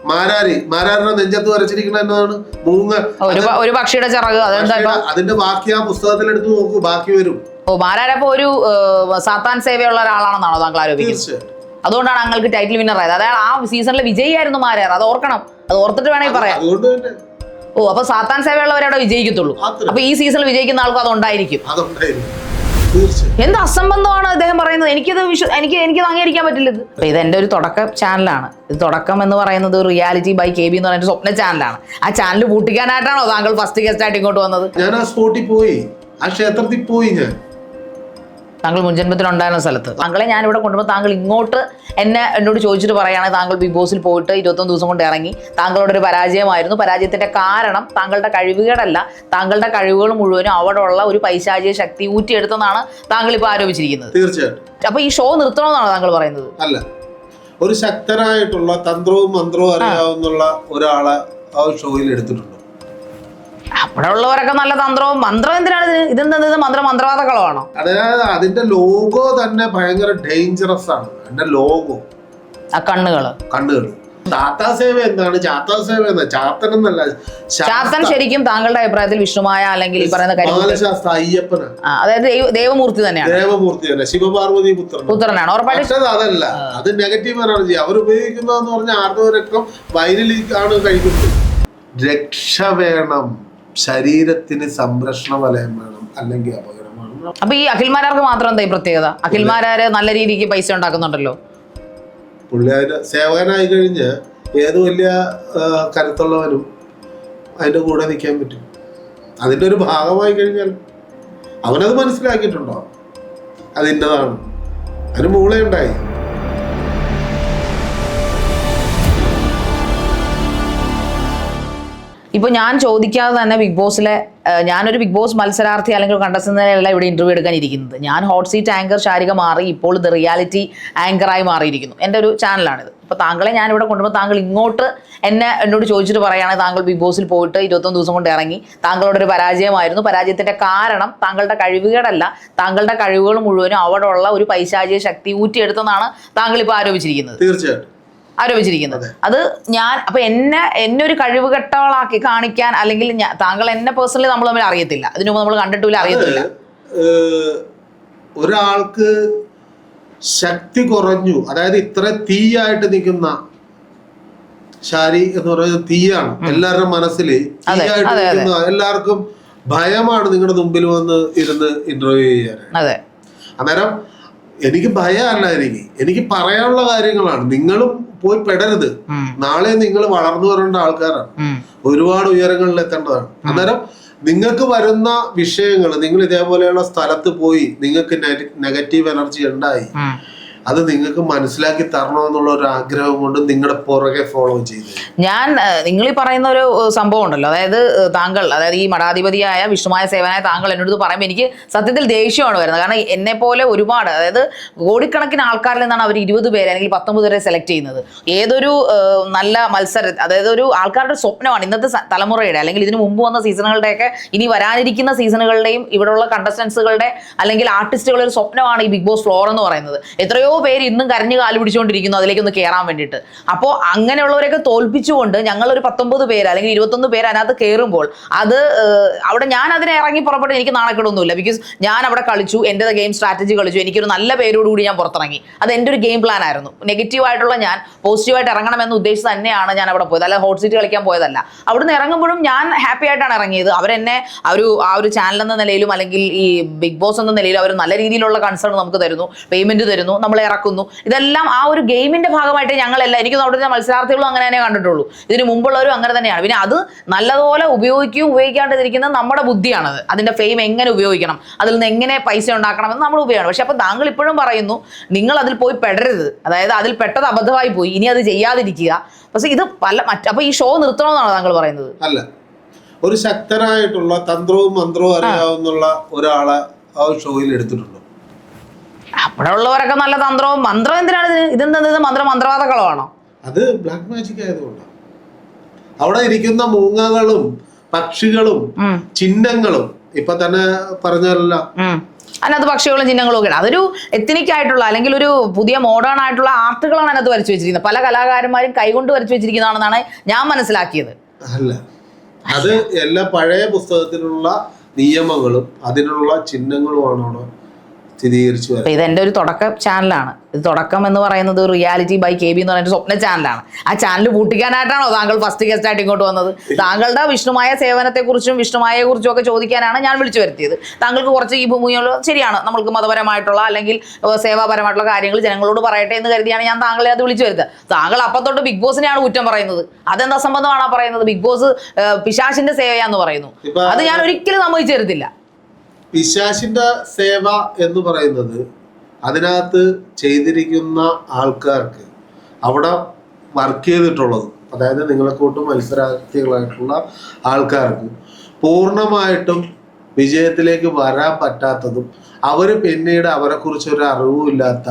മാരാരുടെ നെഞ്ചത്ത് വരച്ചിരിക്കുന്ന എന്താണ്? മൂങ്ങ, ഒരു പക്ഷിയുടെ ചിറക്. അതിന്റെ ബാക്കി ആ പുസ്തകത്തിൽ എടുത്ത് നോക്കൂ, ബാക്കി വരും. മാരാരപ്പോ ഒരു സാത്താൻ സേവയുള്ള ഒരാളാണെന്നാണോ താങ്കൾ ആരോപിക്കുന്നത്? അതുകൊണ്ടാണ് ഞങ്ങൾക്ക് ടൈറ്റിൽ വിന്നർ ആയത്. അതായത് ആ സീസണിലെ വിജയിയായിരുന്നു മാരാർ. അത് ഓർക്കണം, അത് ഓർത്തിട്ട് വേണമെങ്കിൽ പറയാം. അപ്പൊ സാത്താൻ സേവയുള്ളവരവിടെ വിജയിക്കത്തുള്ളൂ. അപ്പൊ ഈ സീസണിൽ വിജയിക്കുന്ന ആൾക്കും അതുണ്ടായിരിക്കും. എന്ത് അസംബന്ധമാണ് അദ്ദേഹം പറയുന്നത്? എനിക്ക് അംഗീകരിക്കാൻ പറ്റില്ല. ഇത് എന്റെ ഒരു തുടക്കം ചാനലാണ്. ഇത് തുടക്കം എന്ന് പറയുന്നത് റിയാലിറ്റി ബൈ KB എന്ന് പറയുന്ന സ്വപ്ന ചാനലാണ്. ആ ചാനൽ പൂട്ടിക്കാനായിട്ടാണോ താങ്കൾ ഫസ്റ്റ് ഗസ്റ്റ് ആയിട്ട് ഇങ്ങോട്ട് വന്നത്? ഞാൻ ആ സ്പോട്ടിൽ പോയി, ആ ക്ഷേത്രത്തിൽ പോയി. താങ്കൾ മുൻജന്മത്തിലുണ്ടായിരുന്ന സ്ഥലത്ത്. താങ്കളെ ഞാൻ ഇവിടെ കൊണ്ടുപോകുമ്പോൾ താങ്കൾ ഇങ്ങോട്ട് എന്നോട് ചോദിച്ചിട്ട് പറയുകയാണെങ്കിൽ താങ്കൾ ബിഗ് ബോസിൽ പോയിട്ട് 21 ദിവസം കൊണ്ട് ഇറങ്ങി, താങ്കളുടെ ഒരു പരാജയമായിരുന്നു. പരാജയത്തിന്റെ കാരണം താങ്കളുടെ കഴിവുകളല്ല, താങ്കളുടെ കഴിവുകൾ മുഴുവനും അവിടെ ഉള്ള ഒരു പൈശാചിക ശക്തി ഊറ്റിയെടുത്തെന്നാണ് താങ്കൾ ഇപ്പോൾ ആരോപിച്ചിരിക്കുന്നത്. തീർച്ചയായിട്ടും. അപ്പൊ ഈ ഷോ നിർത്തണമെന്നാണ് താങ്കൾ പറയുന്നത്? അല്ല, ഒരു ശക്തനായിട്ടുള്ള തന്ത്രവും മന്ത്രവും അറിയാവുന്ന ഒരാളെ ആ ഷോയിൽ എടുത്തിട്ടുണ്ട്. അവിടെ ഉള്ളവരൊക്കെ നല്ല തന്ത്രവും മന്ത്രം. എന്തിനാണ് ഇതെന്താ മന്ത്രവാദക്കളമാണോ? അതായത് അതിന്റെ ലോഗോ തന്നെ ഭയങ്കര ഡേഞ്ചറസ് ആണ്. അതിന്റെ ലോഗോ, ആ കണ്ണുകള് ചാത്താസേവ എന്താണ്? ചാത്താസേവ എന്നാ, ചാത്തൻ എന്നല്ല. ചാത്തൻ ശരിക്കും താങ്കളുടെ അഭിപ്രായത്തിൽ വിഷ്ണുമായ അല്ലെങ്കിൽ ഈ പറയുന്ന ബാലശാസ്ത്ര അയ്യപ്പനാണ്. അതായത് ദേവമൂർത്തി തന്നെയാണ്. ദേവമൂർത്തി തന്നെ, ശിവപാർവതി പുത്രനാണ്. ഉറപ്പായിട്ടും അതല്ല, അത് നെഗറ്റീവ് എനർജി അവർ ഉപയോഗിക്കുന്നതെന്ന് പറഞ്ഞാൽ ആർദ്രവരക്കം വയലിലാണ് കഴിക്കുന്നത്. രക്ഷ വേണം, ശരീരത്തിന് സംരക്ഷണ വലയം വേണം, അല്ലെങ്കിൽ അപകടമാണ്. അപ്പൊ ഈ അഖിൽമാരാർക്ക് മാത്രം എന്താ ഈ പ്രത്യേകത? അഖിൽമാരാര് നല്ല രീതിക്ക് പൈസ ഉണ്ടാക്കുന്നുണ്ടല്ലോ. പുള്ളിയാര് സേവകനായി കഴിഞ്ഞ് ഏത് വലിയ കരുത്തുള്ളവനും അതിന്റെ കൂടെ നിൽക്കാൻ പറ്റും. അതിന്റെ ഒരു ഭാഗമായി കഴിഞ്ഞാൽ അവനത് മനസ്സിലാക്കിയിട്ടുണ്ടോ അതിൻ്റെതാണ്. അതിന് മൂളയുണ്ടായി. ഇപ്പോൾ ഞാൻ ചോദിക്കാതെ തന്നെ ബിഗ് ബോസിലെ ഞാനൊരു ബിഗ് ബോസ് മത്സരാർത്ഥി അല്ലെങ്കിൽ കണ്ടസ്റ്റന്റിനല്ല ഇവിടെ ഇന്റർവ്യൂ എടുക്കാൻ ഇരിക്കുന്നത്. ഞാൻ ഹോട്ട് സീറ്റ് ആങ്കർ ശാരിക മാറി ഇപ്പോൾ ഇത് റിയാലിറ്റി ആങ്കറായി മാറിയിരിക്കുന്നു. എൻ്റെ ഒരു ചാനലാണിത്. അപ്പോൾ താങ്കളെ ഞാനിവിടെ കൊണ്ടുപോകുമ്പോൾ താങ്കൾ ഇങ്ങോട്ട് എന്നോട് ചോദിച്ചിട്ട് പറയുകയാണെങ്കിൽ താങ്കൾ ബിഗ് ബോസിൽ പോയിട്ട് 21 ദിവസം കൊണ്ട് ഇറങ്ങി, താങ്കളുടെ ഒരു പരാജയമായിരുന്നു. പരാജയത്തിന്റെ കാരണം താങ്കളുടെ കഴിവുകളല്ല, താങ്കളുടെ കഴിവുകൾ മുഴുവനും അവിടെ ഉള്ള ഒരു പൈശാചിക ശക്തി ഊറ്റിയെടുത്തെന്നാണ് താങ്കൾ ഇപ്പോൾ ആരോപിച്ചിരിക്കുന്നത്. തീർച്ചയായിട്ടും ആരോപിച്ചിരിക്കുന്നത്. അത് ഞാൻ അപ്പൊ എന്നെ ഒരു കഴിവുകെട്ടവളാക്കി കാണിക്കാൻ, അല്ലെങ്കിൽ താങ്കൾ എന്നെ പേഴ്സണലി നമ്മൾ തമ്മിൽ അറിയത്തില്ല, അതിനു മുമ്പ് നമ്മൾ കണ്ടിട്ടില്ല, അറിയത്തില്ല. ഒരാൾക്ക് ശക്തി കുറഞ്ഞു, അതായത് ഇത്ര തീയായിട്ട് നിൽക്കുന്ന ശാരി എന്ന് പറയുന്നത് തീയാണ്. എല്ലാവരുടെ മനസ്സിൽ തീയായിട്ട് നിൽക്കുന്ന എല്ലാവർക്കും ഭയമാണ് നിങ്ങളുടെ മുമ്പിൽ വന്ന് ഇരുന്ന് ഇന്റർവ്യൂ ചെയ്യാൻ. അന്നേരം എനിക്ക് ഭയമല്ല, എനിക്ക് പറയാനുള്ള കാര്യങ്ങളാണ്. നിങ്ങളും പോയി പെടരുത്. നാളെ നിങ്ങൾ വളർന്നു വരേണ്ട ആൾക്കാരാണ്, ഒരുപാട് ഉയരങ്ങളിൽ എത്തേണ്ടതാണ്. അന്നേരം നിങ്ങൾക്ക് വരുന്ന വിഷയങ്ങൾ, നിങ്ങൾ ഇതേപോലെയുള്ള സ്ഥലത്ത് പോയി നിങ്ങൾക്ക് നെഗറ്റീവ് എനർജി ഉണ്ടായി, അത് നിങ്ങൾക്ക് മനസ്സിലാക്കി തരണമെന്നുള്ള ഒരു ആഗ്രഹം കൊണ്ട് നിങ്ങളുടെ പുറകെ ഫോളോ ചെയ്തു. നിങ്ങൾ ഈ പറയുന്ന ഒരു സംഭവം ഉണ്ടല്ലോ, അതായത് താങ്കൾ, അതായത് ഈ മഠാധിപതിയായ വിഷ്ണുമായ സേവനായ താങ്കൾ എന്നോട് പറയുമ്പോൾ എനിക്ക് സത്യത്തിൽ ദേഷ്യമാണ് വരുന്നത്. കാരണം എന്നെ പോലെ ഒരുപാട്, അതായത് കോടിക്കണക്കിന് ആൾക്കാരിൽ നിന്നാണ് അവർ 20 പേരെ അല്ലെങ്കിൽ 19 പേരെ സെലക്ട് ചെയ്യുന്നത്. ഏതൊരു നല്ല മത്സരം, അതായത് ഒരു ആൾക്കാരുടെ സ്വപ്നമാണ് ഇന്നത്തെ തലമുറയുടെ, അല്ലെങ്കിൽ ഇതിനു മുമ്പ് വന്ന സീസണുകളുടെയൊക്കെ ഇനി വരാനിരിക്കുന്ന സീസണുകളുടെയും ഇവിടെയുള്ള കണ്ടസ്റ്റൻസുകളുടെ അല്ലെങ്കിൽ ആർട്ടിസ്റ്റുകളുടെ ഒരു സ്വപ്നമാണ് ഈ ബിഗ് ബോസ് ഫ്ലോർ എന്ന് പറയുന്നത്. എത്രയോ പേര് ഇന്നും കരഞ്ഞു കാല് പിടിച്ചുകൊണ്ടിരിക്കുന്നു അതിലേക്കൊന്ന് കയറാൻ വേണ്ടിയിട്ട്. അപ്പോൾ അങ്ങനെയുള്ളവരെയൊക്കെ തോൽപ്പിച്ചുകൊണ്ട് ഞങ്ങളൊരു 19 പേര് അല്ലെങ്കിൽ 21 പേര് അതിനകത്ത് കയറുമ്പോൾ അത് അവിടെ ഞാൻ അതിനെ ഇറങ്ങി പുറപ്പെട്ട് എനിക്ക് നാണക്കേടൊന്നുമില്ല. ബിക്കോസ് ഞാൻ അവിടെ കളിച്ചു, എൻ്റെ ഗെയിം സ്ട്രാറ്റജി കളിച്ചു, എനിക്കൊരു നല്ല പേരോടുകൂടി ഞാൻ പുറത്തിറങ്ങി. അത് എൻ്റെ ഒരു ഗെയിം പ്ലാൻ ആയിരുന്നു. നെഗറ്റീവായിട്ടുള്ള ഞാൻ പോസിറ്റീവായിട്ട് ഇറങ്ങണമെന്ന് ഉദ്ദേശിച്ച് തന്നെയാണ് ഞാൻ അവിടെ പോയത്, അല്ല ഹോട്ട് സീറ്റ് കളിക്കാൻ പോയതല്ല. അവിടുന്ന് ഇറങ്ങുമ്പോഴും ഞാൻ ഹാപ്പി ആയിട്ടാണ് ഇറങ്ങിയത്. അവരെന്നെ ആ ഒരു ചാനൽ എന്ന നിലയിലും അല്ലെങ്കിൽ ഈ ബിഗ് ബോസ് എന്ന നിലയിലും അവർ നല്ല രീതിയിലുള്ള കൺസേൺ നമുക്ക് തരുന്നു, പേയ്മെന്റ് തരുന്നു, നമ്മളെ ഇറക്കുന്നു. ഇതെല്ലാം ആ ഒരു ഗെയിമിന്റെ ഭാഗമായിട്ട് ഞങ്ങളെല്ലാം, എനിക്കൊന്നും അവിടുത്തെ മത്സരാർത്ഥികളും അങ്ങനെ തന്നെ കണ്ടിട്ടുള്ളൂ, ഇതിന് മുമ്പുള്ളവരും അങ്ങനെ തന്നെയാണ്. പിന്നെ അത് നല്ലതുപോലെ ഉപയോഗിക്കാണ്ടിരിക്കുന്നത് നമ്മുടെ ബുദ്ധിയാണത്. അതിന്റെ ഫെയിം എങ്ങനെ ഉപയോഗിക്കണം, അതിൽ നിന്ന് എങ്ങനെ പൈസ ഉണ്ടാക്കണമെന്ന് നമ്മൾ ഉപയോഗമാണ്. പക്ഷെ അപ്പൊ താങ്കൾ ഇപ്പോഴും പറയുന്നു നിങ്ങൾ അതിൽ പോയി പെടരുത്, അതായത് അതിൽ പെട്ടത് അബദ്ധമായി പോയി, ഇനി അത് ചെയ്യാതിരിക്കുക. പക്ഷെ ഇത് അപ്പൊ ഈ ഷോ നിർത്തണമെന്നാണ് താങ്കൾ പറയുന്നത്? അല്ല, ഒരു ശക്തനായിട്ടുള്ള തന്ത്രവും മന്ത്രവും അറിയാവുന്ന ഒരാളെ ആ ഷോയിൽ എടുത്തിട്ടുണ്ട്. അവിടെ ഉള്ളവരൊക്കെ നല്ല തന്ത്രവും മന്ത്രം. എന്തിനാണ് ഇതെന്താ മന്ത്രവാദക്കളമാണോ? അത് ബ്ലാക്ക് മാജിക് ആയതുകൊണ്ടാണ്. അവിടെ ഇരിക്കുന്ന മൂങ്ങകളും പക്ഷികളും ചിഹ്നങ്ങളും ഇപ്പൊ തന്നെ പറഞ്ഞല്ലോ, അതിനകത്ത് പക്ഷികളും ചിഹ്നങ്ങളും ഒക്കെ അതൊരു എത്നിക് ആയിട്ടുള്ള അല്ലെങ്കിൽ ഒരു പുതിയ മോഡേൺ ആയിട്ടുള്ള ആർട്ടുകളാണ് അതിനകത്ത് വരച്ചു വെച്ചിരിക്കുന്നത്. പല കലാകാരന്മാരും കൈകൊണ്ട് വരച്ചു വെച്ചിരിക്കുന്നതാണെന്നാണ് ഞാൻ മനസ്സിലാക്കിയത്. അല്ല, അത് എല്ലാ പഴയ പുസ്തകത്തിലുള്ള നിയമങ്ങളും അതിനുള്ള ചിഹ്നങ്ങളുമാണ് അവിടെ സ്ഥിരീകരിച്ചു വരുന്നത്. ഇത് എൻ്റെ ഒരു തുടക്ക ചാനലാണ്. ഇത് തുടക്കം എന്ന് പറയുന്നത് റിയാലിറ്റി ബൈ KB എന്ന് പറയുന്ന സ്വപ്ന ചാനലാണ്. ആ ചാനൽ പൂട്ടിക്കാനായിട്ടാണോ താങ്കൾ ഫസ്റ്റ് ഗസ്റ്റ് ആയിട്ട് ഇങ്ങോട്ട് വന്നത്? താങ്കളുടെ വിഷ്ണുമായ സേവനത്തെക്കുറിച്ചും വിഷ്ണുമായെ കുറിച്ചും ഒക്കെ ചോദിക്കാനാണ് ഞാൻ വിളിച്ചു വരുത്തിയത്. താങ്കൾക്ക് കുറച്ച് ഈ ഭൂമിയുള്ള ശരിയാണ്, നമ്മൾക്ക് മതപരമായിട്ടുള്ള അല്ലെങ്കിൽ സേവാപരമായിട്ടുള്ള കാര്യങ്ങൾ ജനങ്ങളോട് പറയട്ടെ എന്ന് കരുതിയാണ് ഞാൻ താങ്കളെ അത് വിളിച്ചു വരുത്തുക. താങ്കൾ അപ്പം തൊട്ട് ബിഗ് ബോസിനെയാണ് കുറ്റം പറയുന്നത്. അതെന്താ സംബന്ധമാണ് പറയുന്നത്? ബിഗ് ബോസ് പിശാചിന്റെ സേവയാന്ന് പറയുന്നു. അത് ഞാൻ ഒരിക്കലും സമ്മതിച്ചു തരത്തില്ല. പിശാചിന്റെ സേവ എന്ന് പറയുന്നത് അതിനകത്ത് ചെയ്തിരിക്കുന്ന ആൾക്കാർക്ക് അവിടെ വർക്ക് ചെയ്തിട്ടുള്ളത്, അതായത് നിങ്ങളെക്കൂട്ട് മത്സരാർത്ഥികളായിട്ടുള്ള ആൾക്കാർക്ക് പൂർണ്ണമായിട്ടും വിജയത്തിലേക്ക് വരാൻ പറ്റാത്തതും അവർ പിന്നീട് അവരെക്കുറിച്ചൊരു അറിവുമില്ലാത്ത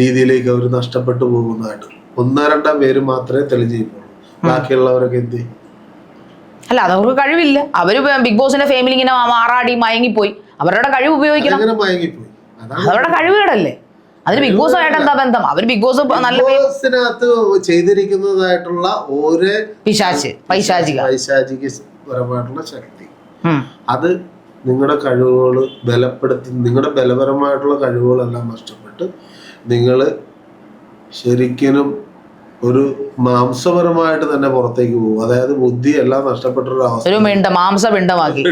രീതിയിലേക്ക് അവർ നഷ്ടപ്പെട്ടു പോകുന്നതായിട്ട് 1-2 പേര് മാത്രമേ തെളിഞ്ഞിട്ടുള്ളൂ. ബാക്കിയുള്ളവരൊക്കെ എന്ത് ചെയ്യും? അല്ല, അതവർക്ക് കഴിവില്ല. അവര് ബിഗ് ബോസിന്റെ ഫാമിലി ഇങ്ങനെ മാറാടി മയങ്ങിപ്പോയി. അവരുടെ കഴിവ് ഉപയോഗിക്കണം. അവരുടെ കഴിവുകളല്ലേ. അതിന് ബിഗ് ബോസ് ആയിട്ട് എന്താ ബന്ധം? അവര് ബിഗ് ബോസ് നല്ല ബോസിനകത്ത് ചെയ്തിരിക്കുന്നതായിട്ടുള്ള ഓരോ പൈശാചികപരമായിട്ടുള്ള ശക്തി, അത് നിങ്ങളുടെ കഴിവുകൾ ബലപ്പെടുത്തി നിങ്ങളുടെ ബലപരമായിട്ടുള്ള കഴിവുകളെല്ലാം നഷ്ടപ്പെട്ട് നിങ്ങൾ ശരിക്കും ഒരു മാംസപരമായിട്ട് തന്നെ പുറത്തേക്ക് പോകും. അതായത് ബുദ്ധി എല്ലാം നഷ്ടപ്പെട്ടൊരു അവസ്ഥ, ഒരു മാംസപിണ്ഡമാക്കി.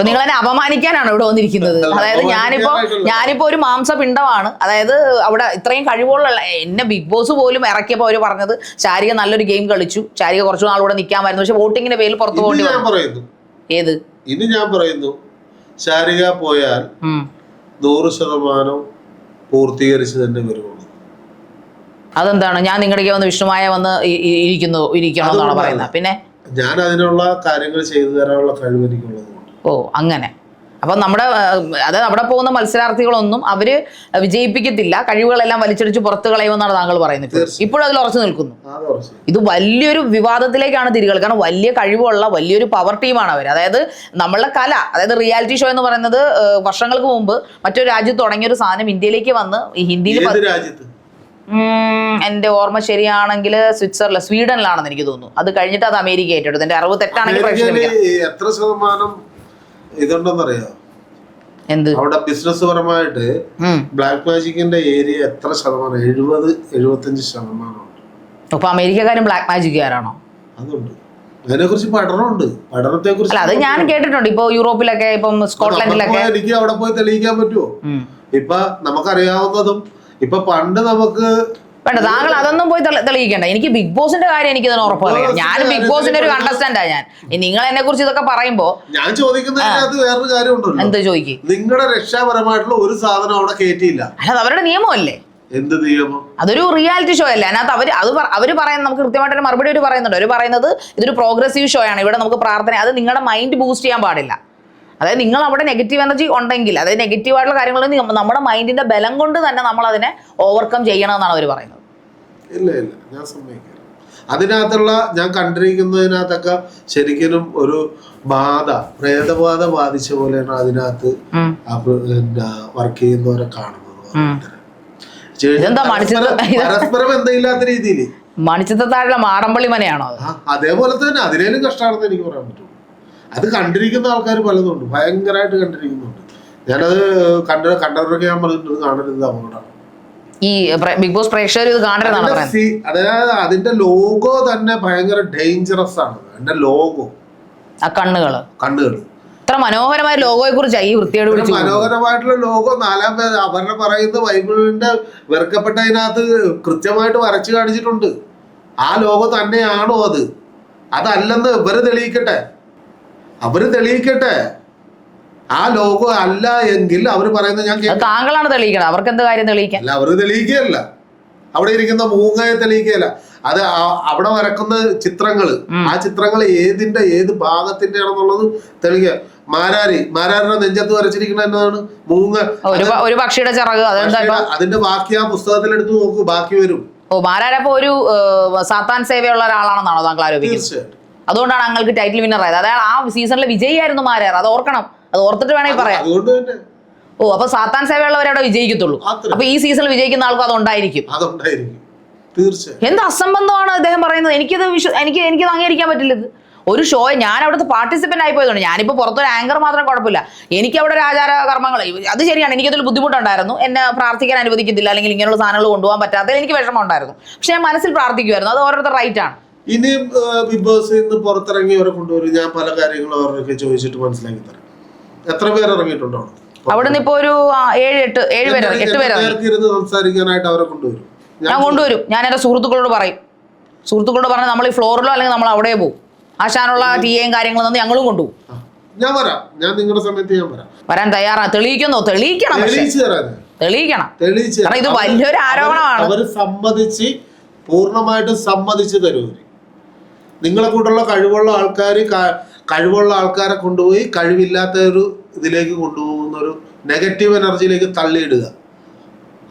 നിങ്ങൾ എന്നെ അപമാനിക്കാനാണ് ഇവിടെ വന്നിരിക്കുന്നത്. അതായത് ഞാനിപ്പോ ഒരു മാംസപിണ്ഡമാണ്. അതായത് അവിടെ ഇത്രയും കഴിവുള്ള എന്നെ ബിഗ് ബോസ് പോലും ഇറക്കിയപ്പോൾ അവര് പറഞ്ഞത് ശാരിക നല്ലൊരു ഗെയിം കളിച്ചു, ശാരിക കുറച്ചു നാളൂടെ നിൽക്കാമായിരുന്നു, പക്ഷെ വോട്ടിങ്ങിന്റെ പേരിൽ പുറത്തു പോകേണ്ടി വന്നു. ഏത് ഇനി ഞാൻ പറയുന്നു, ശാരിക പോയാൽ 100% പൂർത്തീകരിച്ച് തന്നെ വരുള്ളൂ. അതെന്താണ്? ഞാൻ നിങ്ങളുടെ വന്ന് വിഷ്ണുമായ വന്ന് ഇരിക്കണമെന്നാണ് പറയുന്നത്. പിന്നെ ഞാൻ അതിനുള്ള കാര്യങ്ങൾ ചെയ്തു തരാനുള്ള കഴിവ് എനിക്കുള്ളത്. ഓ, അങ്ങനെ. അപ്പൊ അതായത് അവിടെ പോകുന്ന മത്സരാർത്ഥികളൊന്നും അവര് വിജയിപ്പിക്കത്തില്ല, കഴിവുകളെല്ലാം വലിച്ചടിച്ച് പുറത്തു കളയുമെന്നാണ് താങ്കൾ പറയുന്നത്. ഇപ്പോഴും അതിൽ ഉറച്ചു നിൽക്കുന്നു. ഇത് വലിയൊരു വിവാദത്തിലേക്കാണ് തിരികൾ. കാരണം വലിയ കഴിവുള്ള വലിയൊരു പവർ ടീമാണ് അവർ. അതായത് നമ്മളുടെ കല, അതായത് റിയാലിറ്റി ഷോ എന്ന് പറയുന്നത് വർഷങ്ങൾക്ക് മുമ്പ് മറ്റൊരു രാജ്യത്ത് തുടങ്ങിയൊരു സാധനം ഇന്ത്യയിലേക്ക് വന്ന് ഈ ഹിന്ദിയിൽ, എന്റെ ഓർമ്മ ശരിയാണെങ്കിൽ സ്വീഡനിലാണെന്ന് എനിക്ക് തോന്നുന്നു. അത് കഴിഞ്ഞിട്ട് അത് അമേരിക്ക ഏറ്റെടുത്തു. എന്റെ അറിവ് തെറ്റാണെങ്കിൽ എത്ര ശതമാനം ഇതുണ്ടെന്നറിയാം? എന്ത്? അവിടെ ബിസിനസ് പരമായിട്ട് ബ്ലാക്ക് മാജിക്കിന്റെ ഏരിയ എത്ര ശതമാനം? 70-75%. അപ്പൊ അമേരിക്കക്കാരും ബ്ലാക്ക് മാജിക്കുകാരാണോ? അതുണ്ട്, അതിനെ കുറിച്ച് പഠനമുണ്ട്. പഠനത്തെ കുറിച്ച് അത് ഞാൻ കേട്ടിട്ടുണ്ട്. ഇപ്പൊ യൂറോപ്പിലൊക്കെ, ഇപ്പം സ്കോട്ട്ലൻഡിലൊക്കെ. എനിക്ക് അവിടെ പോയി തെളിയിക്കാൻ പറ്റുമോ? ഇപ്പൊ നമുക്കറിയാവുന്നതും ഇപ്പൊ പണ്ട് നമുക്ക് വേണ്ട, താങ്കൾ അതൊന്നും പോയി തെളിയിക്കണ്ട. എനിക്ക് ബിഗ് ബോസിന്റെ കാര്യം എനിക്ക് തന്നെ ഉറപ്പ് പറയാം. ഞാൻ ബിഗ് ബോസിന്റെ ഒരു കണ്ടസ്റ്റന്റാ. ഞാൻ നിങ്ങൾ എന്നെ കുറിച്ച് ഇതൊക്കെ പറയുമ്പോ ഞാൻ ചോദിക്കുന്നതിനകത്ത് വേറൊരു കാര്യം ഉണ്ടല്ലോ. എന്ത് ചോദിക്കും? നിങ്ങളുടെ രക്ഷാപരമായിട്ടുള്ള ഒരു സാധനം അവിടെ കേട്ടിയില്ല. അല്ലാതെ അവരുടെ നിയമമല്ലേ? എന്ത് നിയമം? അതൊരു റിയാലിറ്റി ഷോ അല്ലേ. അതിനകത്ത് അവര് പറയുന്നത് നമുക്ക് കൃത്യമായിട്ടൊരു മറുപടി അവർ പറയുന്നുണ്ട്. അവർ പറയുന്നത് ഇതൊരു പ്രോഗ്രസീവ് ഷോ ആണ്, ഇവിടെ നമുക്ക് പ്രാർത്ഥന, അത് നിങ്ങളുടെ മൈൻഡ് ബൂസ്റ്റ് ചെയ്യാൻ പാടില്ല. അതായത് നിങ്ങൾ അവിടെ നെഗറ്റീവ് എനർജി ഉണ്ടെങ്കിൽ, അതായത് നെഗറ്റീവായിട്ടുള്ള കാര്യങ്ങൾ നമ്മുടെ മൈൻഡിന്റെ ബലം കൊണ്ട് തന്നെ നമ്മൾ അതിനെ ഓവർകം ചെയ്യണമെന്നാണ് അവർ പറയുന്നത്. ഇല്ല, ഞാൻ സമ്മതിക്കില്ല. അതിനകത്തുള്ള ഞാൻ കണ്ടിരിക്കുന്നതിനകത്തൊക്കെ ശരിക്കും ഒരു പ്രേതബാധ ബാധിച്ച പോലെയാണ് അതിനകത്ത് വർക്ക് ചെയ്യുന്നവരെ കാണുന്നത്. പരസ്പരം ബന്ധമില്ലാത്ത രീതിയിൽ മണിച്ചിത്രത്താഴെ മാടമ്പള്ളി മനയാണോ? അതേപോലെ തന്നെ അതിനേലും കഷ്ടമാണെന്ന് എനിക്ക് പറയാൻ പറ്റും. അത് കണ്ടിരിക്കുന്ന ആൾക്കാർ പലതുണ്ട്, ഭയങ്കരമായിട്ട് കണ്ടിരിക്കുന്നുണ്ട്. ഞാനത് കണ്ടവരൊക്കെ ഞാൻ പറഞ്ഞിട്ടുണ്ട്, കാണരുത്, അപകടമാണ്. ഈ ബിഗ് ബോസ് പ്രേക്ഷകർ ഇത് കാണരുതാണ് പറയുന്നത്. അതായത് അതിന്റെ ലോഗോ തന്നെ ഭയങ്കര ഡേഞ്ചറസ് ആണ്. അതിന്റെ ലോഗോ, ആ കണ്ണുകള് ഇത്ര മനോഹരമായ ലോഗോയെ കുറിച്ചാണ് ഈ വൃത്തിയോട് വിളിച്ചു. മനോഹരമായിട്ടുള്ള ലോഗോ 4 പേര് അവരുടെ പറയുന്ന ബൈബിളിന്റെ വെറുക്കപ്പെട്ടതിനകത്ത് കൃത്യമായിട്ട് വരച്ചു കാണിച്ചിട്ടുണ്ട്. ആ ലോഗോ തന്നെയാണോ അത്? അതല്ലെന്ന് അവര് തെളിയിക്കട്ടെ. ആ ലോഗോ അല്ല എങ്കിൽ അവർ പറയുന്നത് ഞാൻ താങ്കളാണ് തെളിയിക്കണം. അവർക്ക് എന്ത് കാര്യം തെളിയിക്കാൻ? അല്ല, അവർ തെളിയിക്കുകയല്ല, അവിടെ ഇരിക്കുന്ന മൂങ്ങയെ തെളിയിക്കുകയല്ല. അത് അവിടെ വരക്കുന്ന ചിത്രങ്ങള്, ആ ചിത്രങ്ങൾ ഏത് ഭാഗത്തിന്റെ ആണെന്നുള്ളത് തെളിയിക്കുക. മാരാരുടെ നെഞ്ചത്ത് വരച്ചിരിക്കുന്ന എന്നതാണ് മൂങ്ങ, ഒരു പക്ഷിയുടെ ചിറക്. അതിന്റെ ബാക്കി ആ പുസ്തകത്തിൽ എടുത്ത് നോക്കൂ, ബാക്കി വരും. മാരാരപ്പോ ഒരു സാത്താൻ സേവയുള്ള ഒരാളാണെന്നാണോ താങ്കൾ ആരോപിക്കുന്നത്? തീർച്ചയായിട്ടും. അതുകൊണ്ടാണ് ഞങ്ങൾക്ക് ടൈറ്റിൽ വിന്നർ ആയത്. അതായത് ആ സീസണിലെ വിജയിയായിരുന്നു മാരാർ. അത് ഓർക്കണം. അത് ഓർത്തിട്ട് വേണമെങ്കിൽ പറയാം. ഓ, അപ്പൊ സാത്താൻ സേവയുള്ളവരവിടെ വിജയിക്കത്തുള്ളൂ. അപ്പൊ ഈ സീസണിൽ വിജയിക്കുന്ന ആൾക്കും അതുണ്ടായിരിക്കും. തീർച്ചയായും. എന്ത് അസംബന്ധമാണ് അദ്ദേഹം പറയുന്നത്? എനിക്കത് അംഗീകരിക്കാൻ പറ്റില്ല. ഇത് ഒരു ഷോ, ഞാൻ അവിടുത്തെ പാർട്ടിസിപ്പന്റ് ആയി പോയതുകൊണ്ട്, ഞാനിപ്പോ പുറത്തൊരു ആങ്കർ മാത്രം കുഴപ്പമില്ല, എനിക്ക് അവിടെ ഒരു ആചാര കർമ്മങ്ങൾ, അത് ശരിയാണ്, എനിക്കതിൽ ബുദ്ധിമുട്ടുണ്ടായിരുന്നു. എന്നെ പ്രാർത്ഥിക്കാൻ അനുവദിക്കുന്നില്ല, അല്ലെങ്കിൽ ഇങ്ങനെയുള്ള സാധനങ്ങൾ കൊണ്ടുപോകാൻ പറ്റാത്തതിൽ എനിക്ക് വിഷമം ഉണ്ടായിരുന്നു. പക്ഷെ ഞാൻ മനസ്സിൽ പ്രാർത്ഥിക്കുമായിരുന്നു. അത് ഓരോരുത്തർ റൈറ്റ് ആണ്. ഇനിയും ബിഗ് ബോസിൽ നിന്ന് പുറത്തിറങ്ങിയവരെ കൊണ്ടുവരും. ഞാൻ പല കാര്യങ്ങളും അവരൊക്കെ ചോദിച്ചിട്ട് മനസ്സിലാക്കി തരാം. എത്ര പേര് ഇറങ്ങിയിട്ടുണ്ടോ അവിടെ നിന്ന്? ഇപ്പൊ ഒരു 8 പേര് സംസാരിക്കാനായിട്ട് അവരെ കൊണ്ടുവരും. ഞാൻ കൊണ്ടുവരും. ഞാൻ എന്റെ സുഹൃത്തുക്കളോട് പറഞ്ഞ് നമ്മൾ ഈ ഫ്ലോറിലോ അല്ലെങ്കിൽ നമ്മൾ അവിടെ പോകും. ആശാനുള്ള ടിയും കാര്യങ്ങളും ഞങ്ങളും കൊണ്ടുപോകും. ഞാൻ വരാം. ഞാൻ നിങ്ങളുടെ സമയത്ത് ഞാൻ വരാൻ തയ്യാറാണ്. തെളിയിക്കണം. കാരണം ഇത് വലിയൊരു ആരോപണമാണ്. അവര് പൂർണ്ണമായിട്ടും സമ്മതിച്ചു തരും. നിങ്ങളെ കൂട്ടുള്ള കഴിവുള്ള ആൾക്കാരെ കൊണ്ടുപോയി കഴിവില്ലാത്ത ഒരു ഇതിലേക്ക് കൊണ്ടുപോകുന്ന ഒരു നെഗറ്റീവ് എനർജിയിലേക്ക് തള്ളിയിടുക,